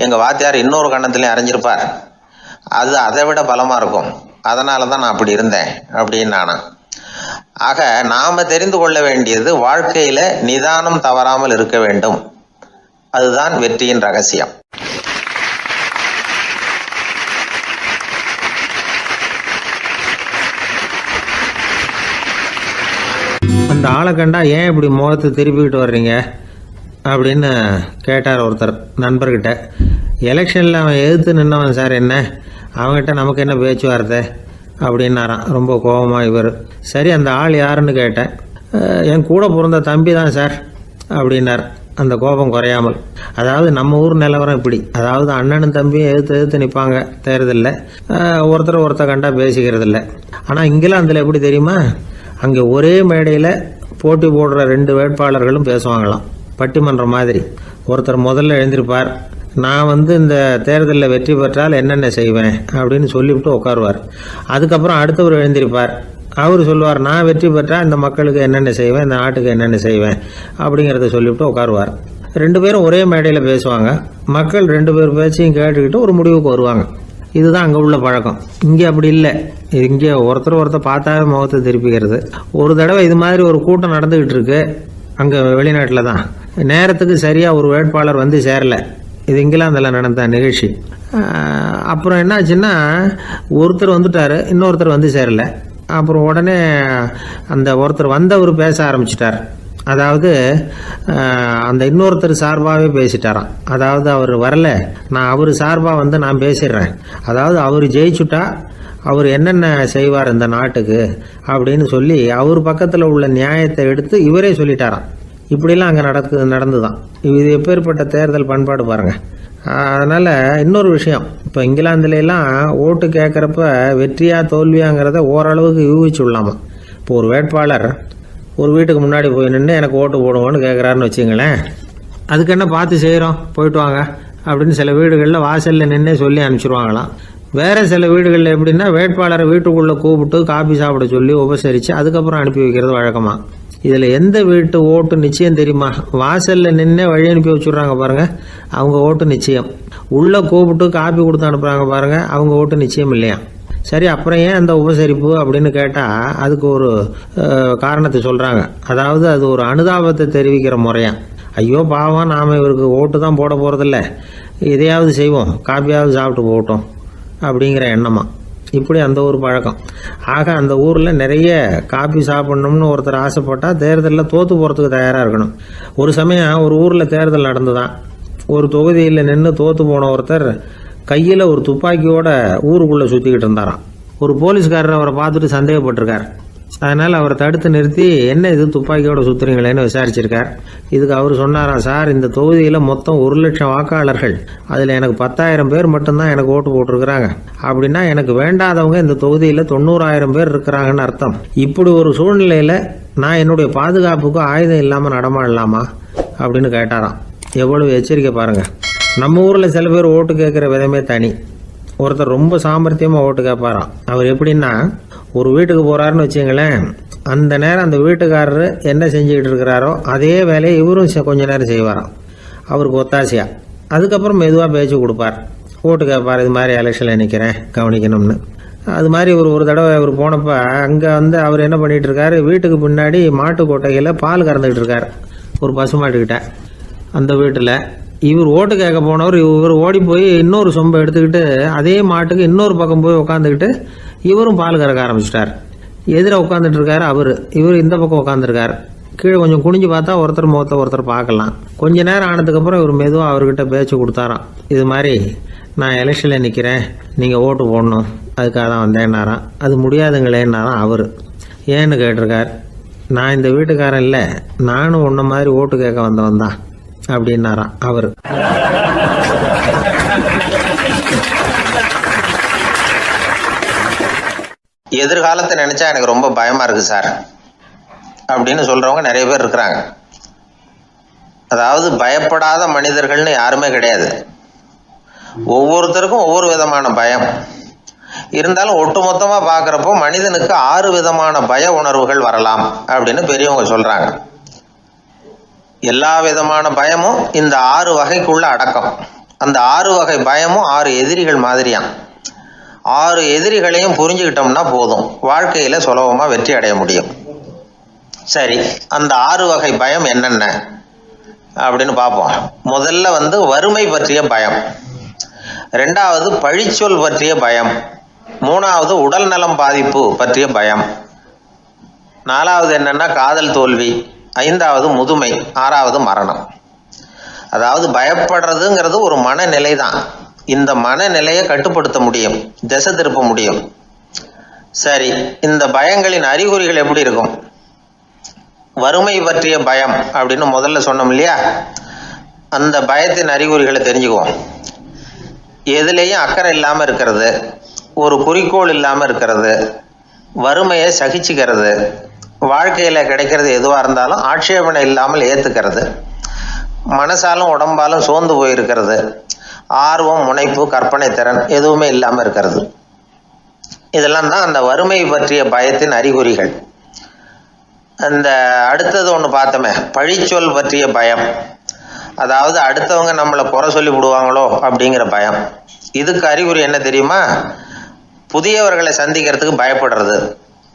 எங்கள் வாத்தியார் இன்னொரு கண்டத்துலையும் அரைஞ்சிருப்பார், அது அதை விட பலமாக இருக்கும், அதனால தான் நான் அப்படி இருந்தேன் அப்படின்னு நானா. ஆக நாம் தெரிந்து கொள்ள வேண்டியது, வாழ்க்கையில் நிதானம் தவறாமல் இருக்க வேண்டும். அதுதான் வெற்றியின் ரகசியம். அந்த ஆளை கண்டா ஏன் இப்படி முகத்தை திருப்பிக்கிட்டு வர்றீங்க அப்படின்னு கேட்டார் ஒருத்தர் நண்பர்கிட்ட. எலெக்ஷனில் அவன் எதிர்த்து நின்னவன் சார், என்ன அவங்ககிட்ட நமக்கு என்ன பேச்சுவார்த்தை அப்படின்னாரான் ரொம்ப கோபமாக இவர். சரி, அந்த ஆள் யாருன்னு கேட்டேன். என் கூட பிறந்த தம்பி தான் சார் அப்படின்னார் அந்த கோபம் குறையாமல். அதாவது நம்ம ஊர் நிலவரம் இப்படி, அதாவது அண்ணனும் தம்பியும் எதிர்த்து நிற்பாங்க தேர்தலில், ஒருத்தர் கண்டா பேசிக்கிறது இல்லை. ஆனால் இங்கிலாந்தில் எப்படி தெரியுமா, அங்கே ஒரே மேடையில் போட்டி போடுற 2 வேட்பாளர்களும் பேசுவாங்களாம், பட்டிமன்றம் மாதிரி. ஒருத்தர் முதல்ல எழுந்திருப்பார், நான் இந்த தேர்தலில் வெற்றி பெற்றால் என்னென்ன செய்வேன் அப்படின்னு சொல்லிவிட்டு உட்காருவார். அதுக்கப்புறம் அடுத்தவர் எழுந்திருப்பார், அவர் சொல்லுவார், நான் வெற்றி பெற்றால் இந்த மக்களுக்கு என்னென்ன செய்வேன், இந்த நாட்டுக்கு என்னென்ன செய்வேன் அப்படிங்கிறத சொல்லிவிட்டு உட்காருவார். 2 பேரும் ஒரே மேடையில் பேசுவாங்க. மக்கள் 2 பேர் பேச்சையும் கேட்டுக்கிட்டு ஒரு முடிவுக்கு வருவாங்க. இதுதான் அங்கே உள்ள பழக்கம். இங்கே அப்படி இல்லை. இங்கே ஒருத்தர் பார்த்தாவே முகத்தை திருப்பிக்கிறது. ஒரு தடவை இது மாதிரி ஒரு கூட்டம் நடந்துக்கிட்டு இருக்கு அங்கே வெளிநாட்டில் தான். நேரத்துக்கு சரியாக ஒரு வேட்பாளர் சேரலை. இது இங்கிலாந்தில் நடந்த நிகழ்ச்சி. அப்புறம் என்னாச்சுன்னா, ஒருத்தர் வந்துட்டார், இன்னொருத்தர் சேரலை. அப்புறம் உடனே அந்த ஒருத்தர் வந்தவர் பேச ஆரம்பிச்சிட்டார். அதாவது அந்த இன்னொருத்தர் சார்பாகவே பேசிட்டாராம். அதாவது அவர் வரல, நான் அவர் சார்பாக நான் பேசிடுறேன். அதாவது அவர் ஜெயிச்சுட்டா அவர் என்னென்ன செய்வார் இந்த நாட்டுக்கு அப்படின்னு சொல்லி அவர் பக்கத்தில் உள்ள நியாயத்தை எடுத்து இவரே சொல்லிட்டாராம். இப்படிலாம் அங்கே நடந்துதான். இது எப்பேற்பட்ட தேர்தல் பண்பாடு பாருங்கள். அதனால் இன்னொரு விஷயம், இப்போ இங்கிலாந்துலாம் ஓட்டு கேட்குறப்ப வெற்றியா தோல்வியாங்கிறத ஓரளவுக்கு யூகிச்சு விடலாமா. இப்போ ஒரு வேட்பாளர் ஒரு வீட்டுக்கு முன்னாடி போய் நின்று எனக்கு ஓட்டு போடுவோன்னு கேட்குறாருன்னு வச்சுங்களேன், அதுக்கு என்ன பார்த்து செய்கிறோம், போயிட்டு வாங்க அப்படின்னு சில வீடுகளில் வாசலில் நின்று சொல்லி அனுப்பிச்சிருவாங்களாம். வேறு சில வீடுகளில் எப்படின்னா, வேட்பாளரை வீட்டுக்குள்ளே கூப்பிட்டு காபி சாப்பிட சொல்லி உபசரித்து அதுக்கப்புறம் அனுப்பி வைக்கிறது வழக்கமாக. இதில் எந்த வீட்டு ஓட்டு நிச்சயம் தெரியுமா? வாசலில் நின்று வழி அனுப்பி வச்சுட்றாங்க பாருங்கள், அவங்க ஓட்டு நிச்சயம். உள்ளே கூப்பிட்டு காப்பி கொடுத்து அனுப்புகிறாங்க பாருங்கள், அவங்க ஓட்டு நிச்சயம் இல்லையா? சரி, அப்புறம் ஏன் அந்த உபசரிப்பு அப்படின்னு கேட்டால் அதுக்கு ஒரு காரணத்தை சொல்கிறாங்க. அதாவது அது ஒரு அனுதாபத்தை தெரிவிக்கிற முறையாம். ஐயோ பாவம், நாம் இவருக்கு ஓட்டு தான் போட போகிறதில்ல, எதையாவது செய்வோம், காப்பியாவது சாப்பிட்டு போகட்டும் அப்படிங்கிற எண்ணமா. இப்படி அந்த ஒரு பழக்கம். ஆக அந்த ஊரில் நிறைய காப்பி சாப்பிட்ணும்னு ஒருத்தர் ஆசைப்பட்டால் தேர்தலில் தோற்று போகிறதுக்கு தயாராக இருக்கணும். ஒரு சமயம் ஒரு ஊரில் தேர்தல் நடந்துதான். ஒரு தொகுதியில் நின்று தோற்று போன ஒருத்தர் கையில் ஒரு துப்பாக்கியோட ஊருக்குள்ளே சுற்றிக்கிட்டு இருந்தாராம். ஒரு போலீஸ்காரர் அவரை பார்த்துட்டு சந்தேகப்பட்டிருக்கார். அதனால் அவரை தடுத்து நிறுத்தி, என்ன இது துப்பாக்கியோட சுற்றுறீங்களேன்னு விசாரிச்சிருக்கார். இதுக்கு அவர் சொன்னாராம், சார், இந்த தொகுதியில் மொத்தம் 1,00,000 வாக்காளர்கள், அதில் எனக்கு 10,000 பேர் மட்டும்தான் எனக்கு ஓட்டு போட்டிருக்கிறாங்க. அப்படின்னா எனக்கு வேண்டாதவங்க இந்த தொகுதியில் 90,000 பேர் இருக்கிறாங்கன்னு அர்த்தம். இப்படி ஒரு சூழ்நிலையில் நான் என்னுடைய பாதுகாப்புக்கு ஆயுதம் இல்லாமல் நடமாடலாமா அப்படின்னு கேட்டாராம். எவ்வளவு எச்சரிக்கை பாருங்கள். நம்ம ஊரில் சில பேர் ஓட்டு கேட்குற விதமே தனி. ஒருத்தர் ரொம்ப சாமர்த்தியமாக ஓட்டு கேட்பாராம். அவர் எப்படின்னா, ஒரு வீட்டுக்கு போகிறாருன்னு வச்சுங்களேன், அந்த நேரம் அந்த வீட்டுக்காரரு என்ன செஞ்சுக்கிட்டு இருக்கிறாரோ அதே வேலையை இவரும் கொஞ்ச நேரம் செய்வாராம், அவருக்கு ஒத்தாசையா. அதுக்கப்புறம் மெதுவாக பேச்சு கொடுப்பார், ஓட்டு கேட்பார், இது மாதிரி எலெக்ஷனில் நிற்கிறேன் கவனிக்கணும்னு. அது மாதிரி ஒரு தடவை அவர் போனப்போ அங்கே அவர் என்ன பண்ணிகிட்டு இருக்காரு, வீட்டுக்கு பின்னாடி மாட்டு கொட்டையில் பால் கறந்துக்கிட்டு இருக்கார் ஒரு பசுமாட்டுக்கிட்ட. அந்த வீட்டில் இவர் ஓட்டு கேட்க போனவர் இவர் ஓடி போய் இன்னொரு சொம்பை எடுத்துக்கிட்டு அதே மாட்டுக்கு இன்னொரு பக்கம் போய் உட்காந்துக்கிட்டு இவரும் பால் கறக்க ஆரம்பிச்சிட்டார். எதிர உட்காந்துட்டு இருக்காரு இவர் இந்த பக்கம் உட்காந்துருக்கார். கீழே கொஞ்சம் குனிஞ்சு பார்த்தா ஒருத்தர் முகத்தை ஒருத்தர் பார்க்கலாம். கொஞ்ச நேரம் ஆனதுக்கப்புறம் இவர் மெதுவாக அவர்கிட்ட பேச்சு கொடுத்தாராம். இது மாதிரி நான் எலெக்ஷனில் நிற்கிறேன், நீங்கள் ஓட்டு போடணும், அதுக்காக தான் வந்தேன்னாராம். அது முடியாதுங்களேன்னாராம் அவர். ஏன்னு கேட்டிருக்கார். நான் இந்த வீட்டுக்காரன் இல்லை, நானும் உன்ன மாதிரி ஓட்டு கேட்க வந்தவன் தான் அப்படின்னாராம் அவர். எதிர்காலத்தை நினைச்சா எனக்கு ரொம்ப பயமா இருக்கு சார் அப்படின்னு சொல்றவங்க நிறைய பேர் இருக்கிறாங்க. அதாவது பயப்படாத மனிதர்கள்னு யாருமே கிடையாது. ஒவ்வொருத்தருக்கும் ஒவ்வொரு விதமான பயம் இருந்தாலும் ஒட்டுமொத்தமா பாக்குறப்போ மனிதனுக்கு 6 விதமான பய உணர்வுகள் வரலாம் அப்படின்னு பெரியவங்க சொல்றாங்க. எல்லா விதமான பயமும் இந்த 6 வகைக்குள்ள அடக்கம். அந்த 6 வகை பயமும் 6 எதிரிகள் மாதிரியாம். 6 எதிரிகளையும் புரிஞ்சுக்கிட்டோம்னா போதும், வாழ்க்கையில சுலபமா வெற்றி அடைய முடியும். சரி, அந்த 6 வகை பயம் என்னென்ன அப்படின்னு பார்ப்போம். முதல்ல வறுமை பற்றிய பயம், 2வது பழிச்சொல் பற்றிய பயம், 3வது உடல் நலம் பாதிப்பு பற்றிய பயம், 4வது என்னன்னா காதல் தோல்வி, 5வது முதுமை, 6வது மரணம். அதாவது பயப்படுறதுங்கிறது ஒரு மனநிலை தான். இந்த மனநிலையை கட்டுப்படுத்த முடியும், திசை திருப்ப முடியும். சரி, இந்த பயங்களின் அறிகுறிகள் எப்படி இருக்கும்? வறுமை பற்றிய பயம் அப்படின்னு முதல்ல சொன்னோம் இல்லையா, அந்த பயத்தின் அறிகுறிகளை தெரிஞ்சுக்குவோம். எதுலேயும் அக்கறை இல்லாமல் இருக்கிறது, ஒரு குறிக்கோள் இல்லாமல் இருக்கிறது, வறுமையை சகிச்சுக்கிறது, வாழ்க்கையில் கிடைக்கிறது எதுவாக இருந்தாலும் ஆட்சேபனை இல்லாமல் ஏற்றுக்கிறது, மனசாலும் உடம்பாலும் சோர்ந்து போயிருக்கிறது, ஆர்வம், முனைப்பு, கற்பனை திறன் எதுவுமே இல்லாமல் இருக்கிறது. இதெல்லாம் தான் அந்த வறுமை பற்றிய பயத்தின் அறிகுறிகள். அந்த அடுத்தது ஒன்று பார்த்தோமே, பழிச்சொல் பற்றிய பயம். அதாவது அடுத்தவங்க நம்மளை குறை சொல்லி விடுவாங்களோ அப்படிங்கிற பயம். இதுக்கு அறிகுறி என்ன தெரியுமா? புதியவர்களை சந்திக்கிறதுக்கு பயப்படுறது,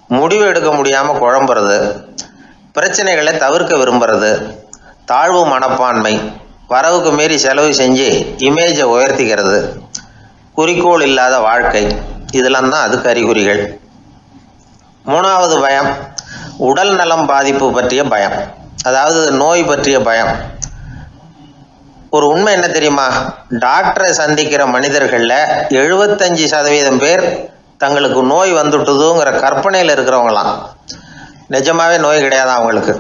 முடிவு எடுக்க முடியாமல் குழம்புறது, பிரச்சனைகளை தவிர்க்க விரும்புறது, தாழ்வு மனப்பான்மை, வரவுக்கு மீறி செலவு செஞ்சு இமேஜை உயர்த்திக்கிறது, குறிக்கோள் இல்லாத வாழ்க்கை, இதெல்லாம் தான் அதுக்கு அறிகுறிகள். 3வது பயம் உடல் நலம் பாதிப்பு பற்றிய பயம், அதாவது நோய் பற்றிய பயம். ஒரு உண்மை என்ன தெரியுமா? டாக்டரை சந்திக்கிற மனிதர்களில் 75% பேர் தங்களுக்கு நோய் வந்துட்டுதுங்கிற கற்பனையில் இருக்கிறவங்களாம். நிஜமாவே நோய் கிடையாது அவங்களுக்கு.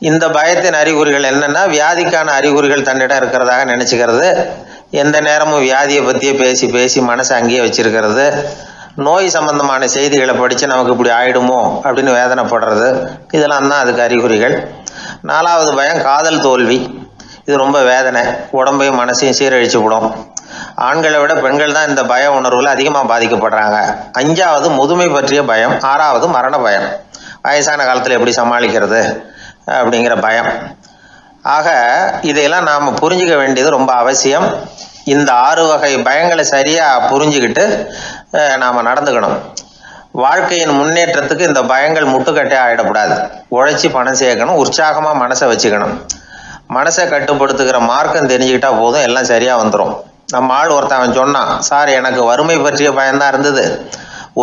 இந்த பயத்தின் அறிகுறிகள் என்னன்னா, வியாதிக்கான அறிகுறிகள் தன்னிடம் இருக்கிறதாக நினச்சிக்கிறது, எந்த நேரமும் வியாதியை பற்றியே பேசி பேசி மனசை அங்கேயே வச்சிருக்கிறது, நோய் சம்பந்தமான செய்திகளை படித்து நமக்கு இப்படி ஆயிடுமோ அப்படின்னு வேதனைப்படுறது, இதெல்லாம் தான் அதுக்கு அறிகுறிகள். 4வது பயம் காதல் தோல்வி. இது ரொம்ப வேதனை, உடம்பையும் மனசையும் சீரழிச்சு விடும். ஆண்களை விட பெண்கள் தான் இந்த பய உணர்வுல அதிகமாக பாதிக்கப்படுறாங்க. 5வது முதுமை பற்றிய பயம். 6வது மரண பயம். வயசான காலத்தில் எப்படி சமாளிக்கிறது அப்படிங்கிற பயம். ஆக இதையெல்லாம் நாம் புரிஞ்சுக்க வேண்டியது ரொம்ப அவசியம். இந்த 6 வகை பயங்களை சரியாக புரிஞ்சுக்கிட்டு நாம் நடந்துக்கணும். வாழ்க்கையின் முன்னேற்றத்துக்கு இந்த பயங்கள் முட்டுக்கட்டே ஆகிடக்கூடாது. உழைச்சி பணம் சேர்க்கணும், உற்சாகமாக மனசை வச்சுக்கணும். மனசை கட்டுப்படுத்துகிற மார்க்கம் தெரிஞ்சுக்கிட்டா போதும், எல்லாம் சரியாக வந்துடும். நம்ம ஆள் ஒருத்தன் சொன்னான், சார் எனக்கு வறுமை பற்றிய பயம்தான் இருந்தது,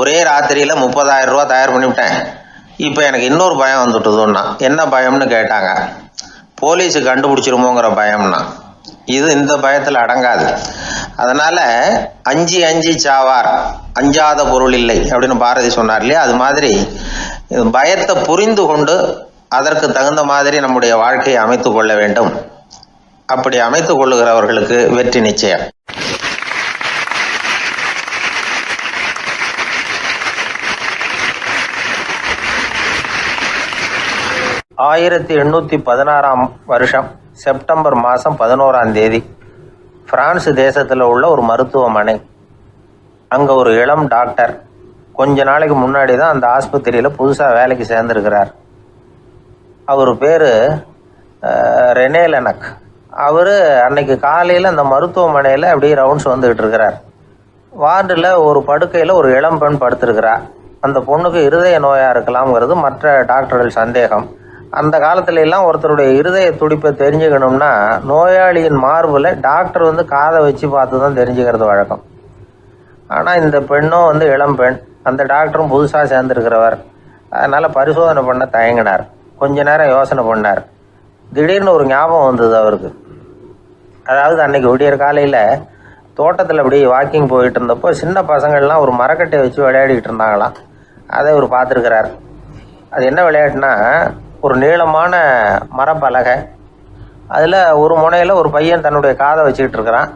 ஒரே ராத்திரியில் 30,000 ரூபா தயார் பண்ணிவிட்டேன், இப்போ எனக்கு இன்னொரு பயம் வந்துட்டுதுன்னா. என்ன பயம்னு கேட்டாங்க. போலீஸு கண்டுபிடிச்சிருமோங்கிற பயம்னா. இது இந்த பயத்தில் அடங்காது. அதனால் அஞ்சி அஞ்சி சாவார், அஞ்சாத பொருள் இல்லை அப்படின்னு பாரதி சொன்னார் இல்லையா? அது மாதிரி பயத்தை புரிந்து கொண்டு அதற்கு தகுந்த மாதிரி நம்முடைய வாழ்க்கையை அமைத்து கொள்ள வேண்டும். அப்படி அமைத்து கொள்ளுகிறவர்களுக்கு வெற்றி நிச்சயம். ஆயிரத்தி 1816 செப்டம்பர் மாதம் 11 பிரான்ஸ் தேசத்தில் உள்ள ஒரு மருத்துவமனை. அங்கே ஒரு இளம் டாக்டர் கொஞ்ச நாளைக்கு முன்னாடி தான் அந்த ஆஸ்பத்திரியில் புதுசாக வேலைக்கு சேர்ந்துருக்கிறார். அவர் பேர் ரெனே லெனக். அவர் அன்னைக்கு காலையில் அந்த மருத்துவமனையில் அப்படியே ரவுண்ட்ஸ் வந்துக்கிட்டு இருக்கிறார். வார்டில் ஒரு படுக்கையில் ஒரு இளம் பெண் படுத்திருக்கிறார். அந்த பொண்ணுக்கு இருதய நோயாக இருக்கலாம்ங்கிறது மற்ற டாக்டர்கள் சந்தேகம். அந்த காலத்துல எல்லாம் ஒருத்தருடைய இருதய துடிப்பை தெரிஞ்சுக்கணும்னா நோயாளியின் மார்பில் டாக்டர் காதை வச்சு பார்த்து தான் தெரிஞ்சுக்கிறது வழக்கம். ஆனால் இந்த பெண்ணும் இளம் பெண், அந்த டாக்டரும் புதுசாக சேர்ந்துருக்கிறவர். அதனால் பரிசோதனை பண்ண தயங்கினார். கொஞ்ச நேரம் யோசனை பண்ணார். திடீர்னு ஒரு ஞாபகம் வந்தது அவருக்கு. அதாவது அன்னைக்கு விடியற் காலையில் தோட்டத்தில் அப்படி வாக்கிங் போயிட்டு இருந்தப்போ சின்ன பசங்கள்லாம் ஒரு மரக்கட்டையை வச்சு விளையாடிக்கிட்டு இருந்தாங்களாம். அதை இவர் பார்த்துருக்கிறார். அது என்ன விளையாட்டுனா, ஒரு நீளமான மரப்பலகை, அதில் ஒரு முனையில் ஒரு பையன் தன்னுடைய காதை வச்சுக்கிட்டு இருக்கிறான்,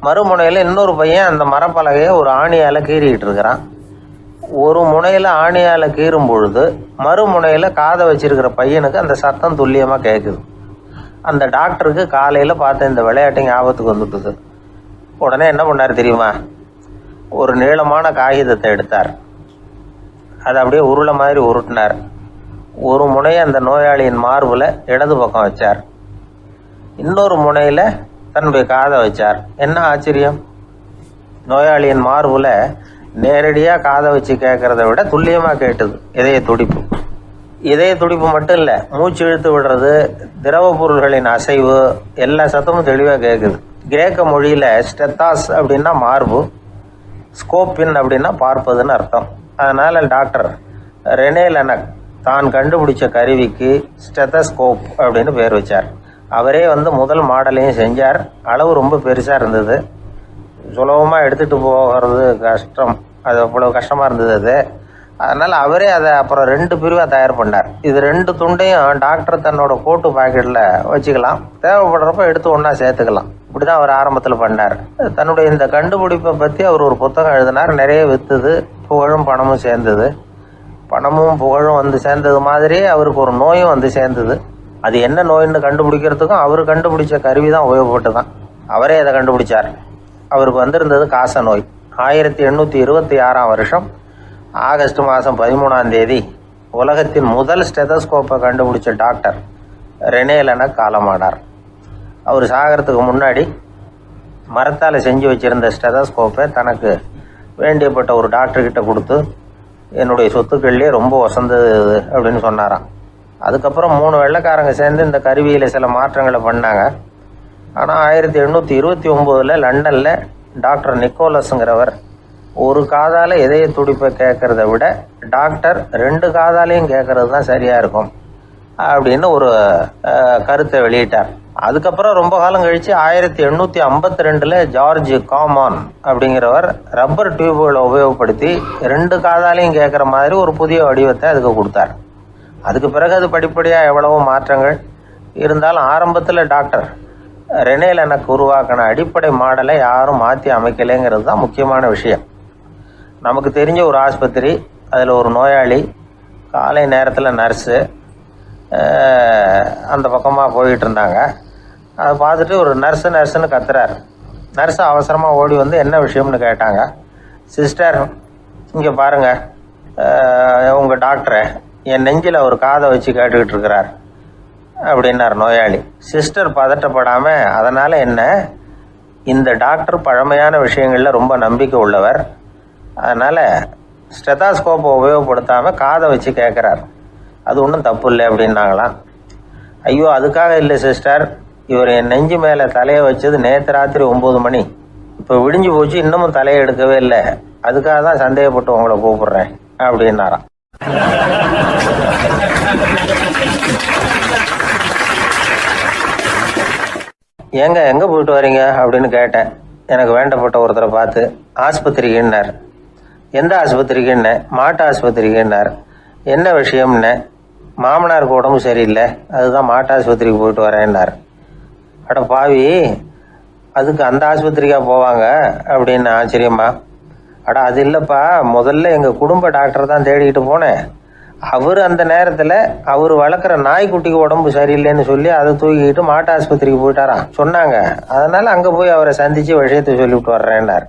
மறுமுனையில் இன்னொரு பையன் அந்த மரப்பலகையை ஒரு ஆணியால் கீறிக்கிட்டு இருக்கிறான். ஒரு முனையில் ஆணியால் கீறும் பொழுது மறுமுனையில் காதை வச்சிருக்கிற பையனுக்கு அந்த சத்தம் துல்லியமாக கேட்குது. அந்த டாக்டருக்கு காலையில் பார்த்த இந்த விளையாட்டு ஞாபகத்துக்கு வந்துட்டுது. உடனே என்ன பண்ணார் தெரியுமா? ஒரு நீளமான காகிதத்தை எடுத்தார். அதை அப்படியே உருளை மாதிரி உருட்டினார். ஒரு முனையை அந்த நோயாளியின் மார்பில் இடது பக்கம் வச்சார், இன்னொரு முனையில் தன்னுடைய காதை வச்சார். என்ன ஆச்சரியம்! நோயாளியின் மார்பில் நேரடியாக காதை வச்சு கேட்குறத விட துல்லியமாக கேட்டுது இதய துடிப்பு. இதய துடிப்பு மட்டும் இல்லை, மூச்சு இழுத்து விடுறது, திரவ பொருள்களின் அசைவு, எல்லா சத்தமும் தெளிவாக கேட்குது. கிரேக்க மொழியில் ஸ்டெத்தாஸ் அப்படின்னா மார்பு, ஸ்கோப்பின் அப்படின்னா பார்ப்பதுன்னு அர்த்தம். அதனால் டாக்டர் ரெனே லெனக் தான் கண்டுபிடிச்ச கருவிக்கு ஸ்டெத்தஸ்கோப் அப்படின்னு பேர் வச்சார். அவரே முதல் மாடலையும் செஞ்சார். அளவு ரொம்ப பெருசாக இருந்தது, சுலபமாக எடுத்துகிட்டு போகிறது கஷ்டம், அது அவ்வளோ கஷ்டமாக இருந்தது அது. அதனால் அவரே அதை அப்புறம் 2 பிரிவாக தயார் பண்ணார். இது 2 துண்டையும் டாக்டர் தன்னோட கோட்டு பாக்கெட்டில் வச்சுக்கலாம், தேவைப்படுறப்ப எடுத்து ஒன்றா சேர்த்துக்கலாம். இப்படி தான் அவர் ஆரம்பத்தில் பண்ணார். தன்னுடைய இந்த கண்டுபிடிப்பை பற்றி அவர் ஒரு புத்தகம் எழுதினார். நிறைய விற்றுது, புகழும் பணமும் சேர்ந்தது. பணமும் புகழும் சேர்ந்தது மாதிரியே அவருக்கு ஒரு நோயும் சேர்ந்தது. அது என்ன நோயின்னு கண்டுபிடிக்கிறதுக்கும் அவர் கண்டுபிடிச்ச கருவி தான் உபயோகப்பட்டு தான். அவரே அதை கண்டுபிடிச்சார். அவருக்கு வந்திருந்தது காச நோய். 1826 ஆகஸ்ட் மாதம் 13 உலகத்தின் முதல் ஸ்டெதஸ்கோப்பை கண்டுபிடிச்ச டாக்டர் ரெனே லெனக் காலமானார். அவர் சாகிறதுக்கு முன்னாடி மரத்தால் செஞ்சு வச்சுருந்த ஸ்டெதஸ்கோப்பை தனக்கு வேண்டியப்பட்ட ஒரு டாக்டர்கிட்ட கொடுத்து, என்னுடைய சொத்துக்கள்லேயே ரொம்ப வசந்தது அப்படின்னு சொன்னாராம். அதுக்கப்புறம் 3 வெள்ளைக்காரங்க சேர்ந்து இந்த கருவியில் சில மாற்றங்களை பண்ணாங்க. ஆனால் 1829 லண்டனில் டாக்டர் நிக்கோலஸுங்கிறவர் ஒரு காதால் இதய துடிப்பை கேட்குறத விட டாக்டர் 2 காதாலையும் கேட்குறது தான் சரியாக இருக்கும் அப்படின்னு ஒரு கருத்தை வெளியிட்டார். அதுக்கப்புறம் ரொம்ப காலம் கழித்து 1852 ஜார்ஜ் காமான் அப்படிங்கிறவர் ரப்பர் டியூப்களை உபயோகப்படுத்தி 2 காதாலையும் கேட்குற மாதிரி ஒரு புதிய வடிவத்தை அதுக்கு கொடுத்தார். அதுக்கு பிறகு அது படிப்படியாக எவ்வளவோ மாற்றங்கள் இருந்தாலும் ஆரம்பத்தில் டாக்டர் ரெனே லெனக் உருவாக்கின அடிப்படை மாடலை யாரும் மாற்றி அமைக்கலைங்கிறது தான் முக்கியமான விஷயம். நமக்கு தெரிஞ்ச ஒரு ஆஸ்பத்திரி, அதில் ஒரு நோயாளி, காலை நேரத்தில் நர்ஸு அந்த பக்கமாக போயிட்டு இருந்தாங்க. அதை பார்த்துட்டு ஒரு நர்ஸுன்னு கத்துறாரு. நர்ஸு அவசரமாக ஓடி என்ன விஷயம்னு கேட்டாங்க. சிஸ்டர், இங்கே பாருங்கள், உங்கள் டாக்டரை என் நெஞ்சில் அவர் காதை வச்சு கேட்டுக்கிட்டு இருக்கிறார் அப்படின்னார் நோயாளி. சிஸ்டர் பதட்டப்படாமல், அதனால் என்ன, இந்த டாக்டர் பழமையான விஷயங்களில் ரொம்ப நம்பிக்கை உள்ளவர், அதனால் ஸ்டெதாஸ்கோப்பை உபயோகப்படுத்தாமல் காதை வச்சு கேட்குறார், அது ஒன்றும் தப்பு இல்லை அப்படின்னாங்களாம். ஐயோ, அதுக்காக இல்லை சிஸ்டர், இவர் என் நெஞ்சு மேலே தலையை வச்சது நேற்று ராத்திரி 9 மணி, இப்போ விடிஞ்சு போச்சு, இன்னமும் தலையை எடுக்கவே இல்லை, அதுக்காக தான் சந்தேகப்பட்டு உங்களை கூப்பிடுறேன் அப்படின்னாராம். ஏங்க எங்கே போயிட்டு வரீங்க அப்படின்னு கேட்டேன். எனக்கு வேண்டப்பட்ட ஒருத்தரை பார்த்து. ஆஸ்பத்திரிக்குன்னார். எந்த ஆஸ்பத்திரிக்குன்னு? மாட்டு ஆஸ்பத்திரிக்குன்னார். என்ன விஷயம்னு? மாமனாருக்கு உடம்பு சரியில்லை, அதுதான் மாட்டு ஆஸ்பத்திரிக்கு போயிட்டு வரேன்னார். அட பாவி, அதுக்கு அந்த ஆஸ்பத்திரிக்கா போவாங்க அப்படின்னு ஆச்சரியமா. அட அது இல்லைப்பா, முதல்ல எங்கள் குடும்ப டாக்டர் தான் தேடிக்கிட்டு போனேன். அவர் அந்த நேரத்தில் அவர் வளர்க்குற நாய்க்குட்டிக்கு உடம்பு சரியில்லைன்னு சொல்லி அதை தூக்கிக்கிட்டு மாட்டு ஆஸ்பத்திரிக்கு போயிட்டாராம் சொன்னாங்க. அதனால் அங்கே போய் அவரை சந்தித்து விஷயத்தை சொல்லிவிட்டு வர்றேன்னார்.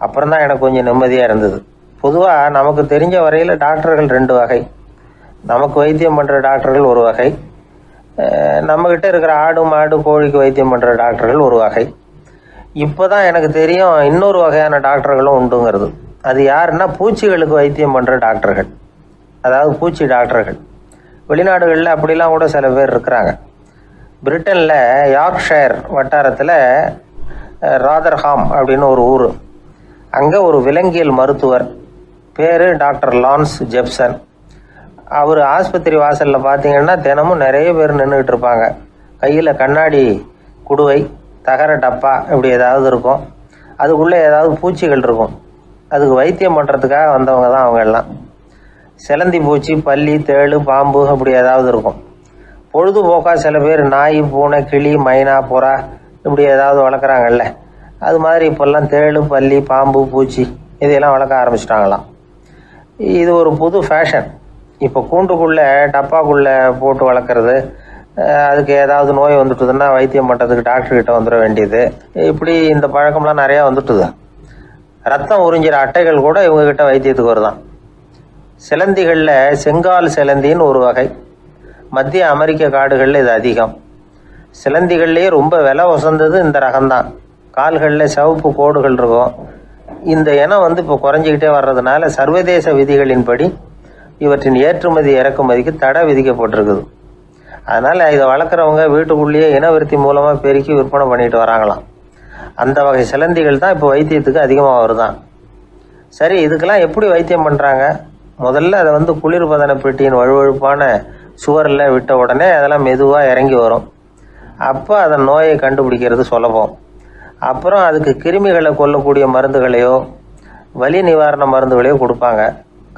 அப்புறம் தான் எனக்கு கொஞ்சம் நிம்மதியாக இருந்தது. பொதுவாக நமக்கு தெரிஞ்ச வரையில் டாக்டர்கள் 2 வகை. நமக்கு வைத்தியம் பண்ணுற டாக்டர்கள் ஒரு வகை, நம்மக்கிட்ட இருக்கிற ஆடு மாடு கோழிக்கு வைத்தியம் பண்ணுற டாக்டர்கள் ஒரு வகை. இப்போ தான் எனக்கு தெரியும் இன்னொரு வகையான டாக்டர்களும் உண்டுங்கிறது. அது யாருன்னா பூச்சிகளுக்கு வைத்தியம் பண்ணுற டாக்டர்கள், அதாவது பூச்சி டாக்டர்கள். வெளிநாடுகளில் அப்படிலாம் கூட சில பேர் இருக்கிறாங்க. பிரிட்டனில் யார்க்ஷயர் வட்டாரத்தில் ராதர்ஹாம் அப்படின்னு ஒரு ஊர், அங்கே ஒரு விலங்கியல் மருத்துவர் பேர் டாக்டர் லான்ஸ் ஜெப்சன். அவர் ஆஸ்பத்திரி வாசலில் பார்த்தீங்கன்னா தினமும் நிறைய பேர் நின்றுக்கிட்டு இருப்பாங்க. கையில் கண்ணாடி குடுவை, தகர டப்பா இப்படி ஏதாவது இருக்கும், அதுக்குள்ளே ஏதாவது பூச்சிகள் இருக்கும். அதுக்கு வைத்தியம் பண்ணுறதுக்காக வந்தவங்க தான் அவங்க எல்லாம். சிலந்தி பூச்சி, பல்லி, தேளு, பாம்பு அப்படி ஏதாவது இருக்கும். பொழுதுபோக்காக சில பேர் நாய், பூனை, கிளி, மைனா, புறா இப்படி ஏதாவது வளர்க்குறாங்கல்ல, அது மாதிரி இப்போல்லாம் தேளு, பல்லி, பாம்பு, பூச்சி இதையெல்லாம் வளர்க்க ஆரம்பிச்சிட்டாங்களாம். இது ஒரு புது ஃபேஷன். இப்போ கூண்டுக்குள்ளே டப்பாக்குள்ளே போட்டு வளர்க்குறது, அதுக்கு ஏதாவது நோய் வந்துட்டுதுன்னா வைத்தியம் பண்ணுறதுக்கு டாக்டர்கிட்ட வந்துட வேண்டியது, இப்படி இந்த பழக்கம்லாம் நிறையா வந்துட்டுது. ரத்தம் உறிஞ்சிற அட்டைகள் கூட இவங்ககிட்ட வைத்தியத்துக்கு வருதான். சிலந்திகளில் செங்கால் சிலந்தின்னு ஒரு வகை. மத்திய அமெரிக்க காடுகளில் இது அதிகம். சிலந்திகள்லேயே ரொம்ப விலை உசந்தது இந்த ரகம்தான். கால்களில் சிவப்பு கோடுகள் இருக்கும். இந்த இனம் இப்போ குறைஞ்சிக்கிட்டே வர்றதுனால சர்வதேச விதிகளின்படி இவற்றின் ஏற்றுமதி இறக்குமதிக்கு தடை விதிக்கப்பட்டிருக்குது. அதனால் இதை வளர்க்குறவங்க வீட்டுக்குள்ளேயே இனவிருத்தி மூலமாக பெருக்கி விற்பனை பண்ணிட்டு வராங்களாம். அந்த வகை சிலந்திகள் தான் இப்போ வைத்தியத்துக்கு அதிகமாக வருதான். சரி, இதுக்கெல்லாம் எப்படி வைத்தியம் பண்ணுறாங்க? முதல்ல அதை குளிர்பதன பெட்டியின் வழுவழுப்பான சுவரில் விட்ட உடனே அதெல்லாம் மெதுவாக இறங்கி வரும். அப்போ அதன் நோயை கண்டுபிடிக்கிறது சுலபம். அப்புறம் அதுக்கு கிருமிகளை கொல்லக்கூடிய மருந்துகளையோ வலி நிவாரண மருந்துகளையோ கொடுப்பாங்க.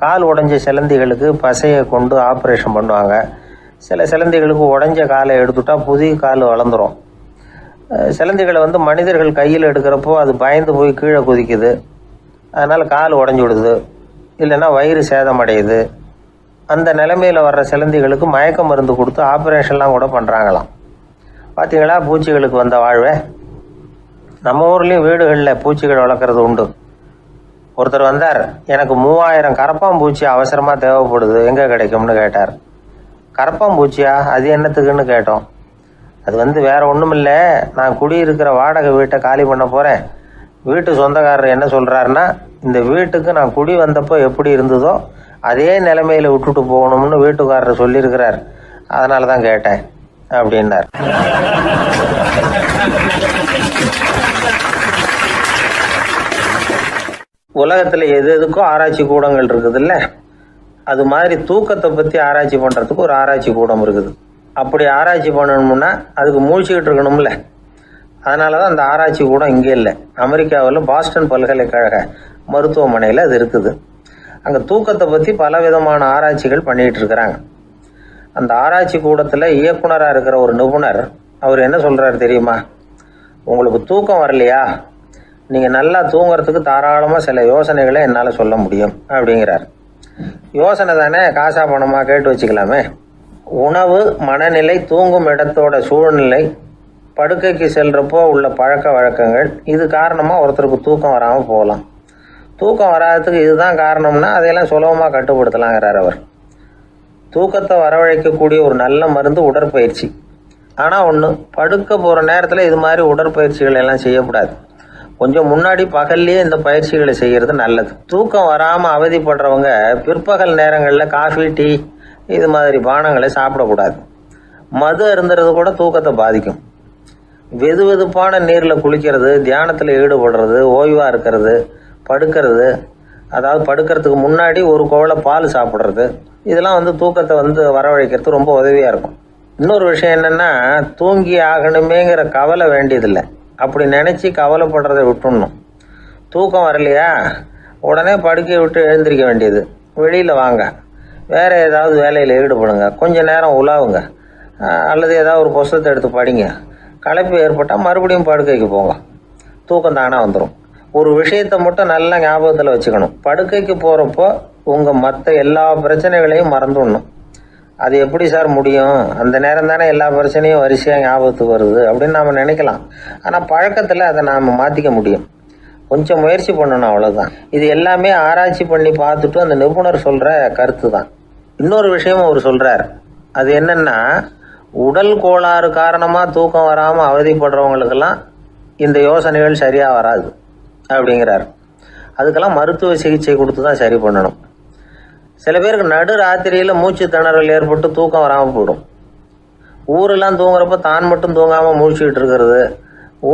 கால் உடைஞ்ச சிலந்திகளுக்கு பசையை கொண்டு ஆப்ரேஷன் பண்ணுவாங்க. சில சிலந்திகளுக்கு உடைஞ்ச காலை எடுத்துட்டா புதிய கால் வளர்ந்துடும். சிலந்திகளை மனிதர்கள் கையில் எடுக்கிறப்போ அது பயந்து போய் கீழே குதிக்குது, அதனால் கால் உடஞ்சி விடுது, இல்லைன்னா வயிறு சேதமடையுது. அந்த நிலைமையில் வர்ற சிலந்திகளுக்கு மயக்க மருந்து கொடுத்து ஆப்ரேஷன்லாம் கூட பண்ணுறாங்களாம். பார்த்தீங்களா பூச்சிகளுக்கு வந்த வாழ்வே. நம்ம ஊர்லேயும் வீடுகளில் பூச்சிகள் வளர்க்குறது உண்டு. ஒருத்தர் வந்தார், எனக்கு 3000 கரப்பாம்பூச்சி அவசரமாக தேவைப்படுது, எங்கே கிடைக்கும்னு கேட்டார். கரப்பாம்பூச்சியா, அது என்னத்துக்குன்னு கேட்டோம். அது வேற ஒன்றும் இல்லை, நான் குடியிருக்கிற வாடகை வீட்டை காலி பண்ண போகிறேன். வீட்டு சொந்தக்காரர் என்ன சொல்கிறாருன்னா, இந்த வீட்டுக்கு நான் குடி வந்தப்போ எப்படி இருந்ததோ அதே நிலைமையில் விட்டுட்டு போகணும்னு வீட்டுக்காரர் சொல்லியிருக்கிறார், அதனால தான் கேட்டேன் அப்படின்னார். உலகத்தில் எது எதுக்கும் ஆராய்ச்சி கூடங்கள் இருக்குதுல்ல, அது மாதிரி தூக்கத்தை பற்றி ஆராய்ச்சி பண்ணுறதுக்கு ஒரு ஆராய்ச்சி கூடம் இருக்குது. அப்படி ஆராய்ச்சி பண்ணணும்னா அதுக்கு மூழ்கிக்கிட்டு இருக்கணும்ல, அதனால தான் அந்த ஆராய்ச்சி கூடம் இங்கே இல்லை. அமெரிக்காவில் பாஸ்டன் பல்கலைக்கழக மருத்துவமனையில் அது இருக்குது. அங்கே தூக்கத்தை பற்றி பலவிதமான ஆராய்ச்சிகள் பண்ணிகிட்டு இருக்கிறாங்க. அந்த ஆராய்ச்சி கூடத்தில் இயக்குனராக இருக்கிற ஒரு நிபுணர், அவர் என்ன சொல்கிறாரு தெரியுமா? உங்களுக்கு தூக்கம் வரலையா, நீங்கள் நல்லா தூங்குறதுக்கு தாராளமாக சில யோசனைகளை என்னால் சொல்ல முடியும் அப்படிங்கிறார். யோசனை தானே, காசா பணமாக கேட்டு வச்சுக்கலாமே. உணவு, மனநிலை, தூங்கும் இடத்தோட சூழ்நிலை, படுக்கைக்கு செல்கிறப்போ உள்ள பழக்க வழக்கங்கள், இது காரணமாக ஒருத்தருக்கு தூக்கம் வராமல் போகலாம். தூக்கம் வராததுக்கு இதுதான் காரணம்னா அதையெல்லாம் சுலபமாக கட்டுப்படுத்தலாங்கிறார் அவர். தூக்கத்தை வரவழைக்கக்கூடிய ஒரு நல்ல மருந்து உடற்பயிற்சி. ஆனால் ஒன்று, படுக்க போகிற நேரத்தில் இது மாதிரி உடற்பயிற்சிகள் எல்லாம் செய்யக்கூடாது. கொஞ்சம் முன்னாடி பகல்லையே இந்த பயிற்சிகளை செய்கிறது நல்லது. தூக்கம் வராமல் அவதிப்படுறவங்க பிற்பகல் நேரங்களில் காஃபி, டீ இது மாதிரி பானங்களை சாப்பிடக்கூடாது. மது அருந்துறது கூட தூக்கத்தை பாதிக்கும். வெது வெதுப்பான நீரில் குளிக்கிறது, தியானத்தில் ஈடுபடுறது, ஓய்வாக இருக்கிறது, படுக்கிறது, அதாவது படுக்கிறதுக்கு முன்னாடி ஒரு கோவலை பால் சாப்பிட்றது, இதெல்லாம் தூக்கத்தை வரவழைக்கிறது ரொம்ப உதவியாக இருக்கும். இன்னொரு விஷயம் என்னென்னா, தூங்கி ஆகணுமேங்கிற கவலை வேண்டியதில்லை. அப்படி நினச்சி கவலைப்படுறதை விட்டுடணும். தூக்கம் வரலையா, உடனே படுக்கையை விட்டு எழுந்திரிக்க வேண்டியது. வெளியில் வாங்க, வேறு ஏதாவது வேலையில் ஈடுபடுங்க, கொஞ்சம் நேரம் உலாவுங்க, அல்லது ஏதாவது ஒரு புஸ்தகத்தை எடுத்து படிங்க. களைப்பு ஏற்பட்டால் மறுபடியும் படுக்கைக்கு போங்க, தூக்கம் தானாக வந்துடும். ஒரு விஷயத்தை மட்டும் நல்லா ஞாபகத்தில் வச்சுக்கணும். படுக்கைக்கு போகிறப்போ உங்கள் மற்ற எல்லா பிரச்சனைகளையும் மறந்துடணும். அது எப்படி சார் முடியும், அந்த நேரம் தானே எல்லா பிரச்சனையும் வரிசையாக ஞாபகத்துக்கு வருது அப்படின்னு நாம் நினைக்கலாம். ஆனால் பழக்கத்தில் அதை நாம் மாற்றிக்க முடியும். கொஞ்சம் முயற்சி பண்ணணும், அவ்வளோதான். இது எல்லாமே ஆராய்ச்சி பண்ணி பார்த்துட்டு அந்த நிபுணர் சொல்கிற கருத்து தான். இன்னொரு விஷயமும் அவர் சொல்கிறார். அது என்னென்னா, உடல் கோளாறு காரணமாக தூக்கம் வராமல் அவதிப்படுறவங்களுக்கெல்லாம் இந்த யோசனைகள் சரியாக வராது அப்படிங்கிறார். அதுக்கெல்லாம் மருத்துவ சிகிச்சை கொடுத்து தான் சரி பண்ணணும். சில பேருக்கு நடு ராத்திரியில் மூச்சு திணறல் ஏற்பட்டு தூக்கம் வராமல் போயிடும். ஊரெல்லாம் தூங்குறப்போ தான் மட்டும் தூங்காமல் மூழ்கிட்டு இருக்கிறது,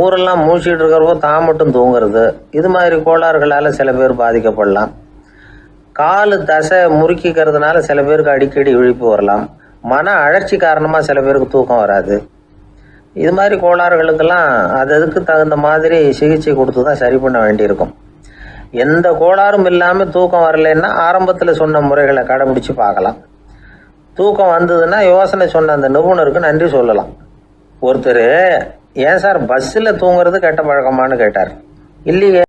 ஊரெல்லாம் மூழ்கிட்டு இருக்கிறப்போ தான் மட்டும் தூங்குறது, இது மாதிரி கோளாறுகளால் சில பேர் பாதிக்கப்படலாம். கால் தசை முறுக்கிக்கிறதுனால சில பேருக்கு அடிக்கடி விழிப்பு வரலாம். மன அழற்சி காரணமாக சில பேருக்கு தூக்கம் வராது. இது மாதிரி கோளாறுகளுக்கெல்லாம் அதுக்கு தகுந்த மாதிரி சிகிச்சை கொடுத்து தான் சரி பண்ண வேண்டியிருக்கும். எந்த கோளாறும் இல்லாமல் தூக்கம் வரலைன்னா ஆரம்பத்தில் சொன்ன முறைகளை கடைபிடிச்சு பார்க்கலாம். தூக்கம் வந்ததுன்னா யோசனை சொன்ன அந்த நிபுணருக்கு நன்றி சொல்லலாம். ஒருத்தர், ஏன் சார் பஸ்ஸில் தூங்குறது கெட்ட பழக்கமானு கேட்டார். இல்லையே,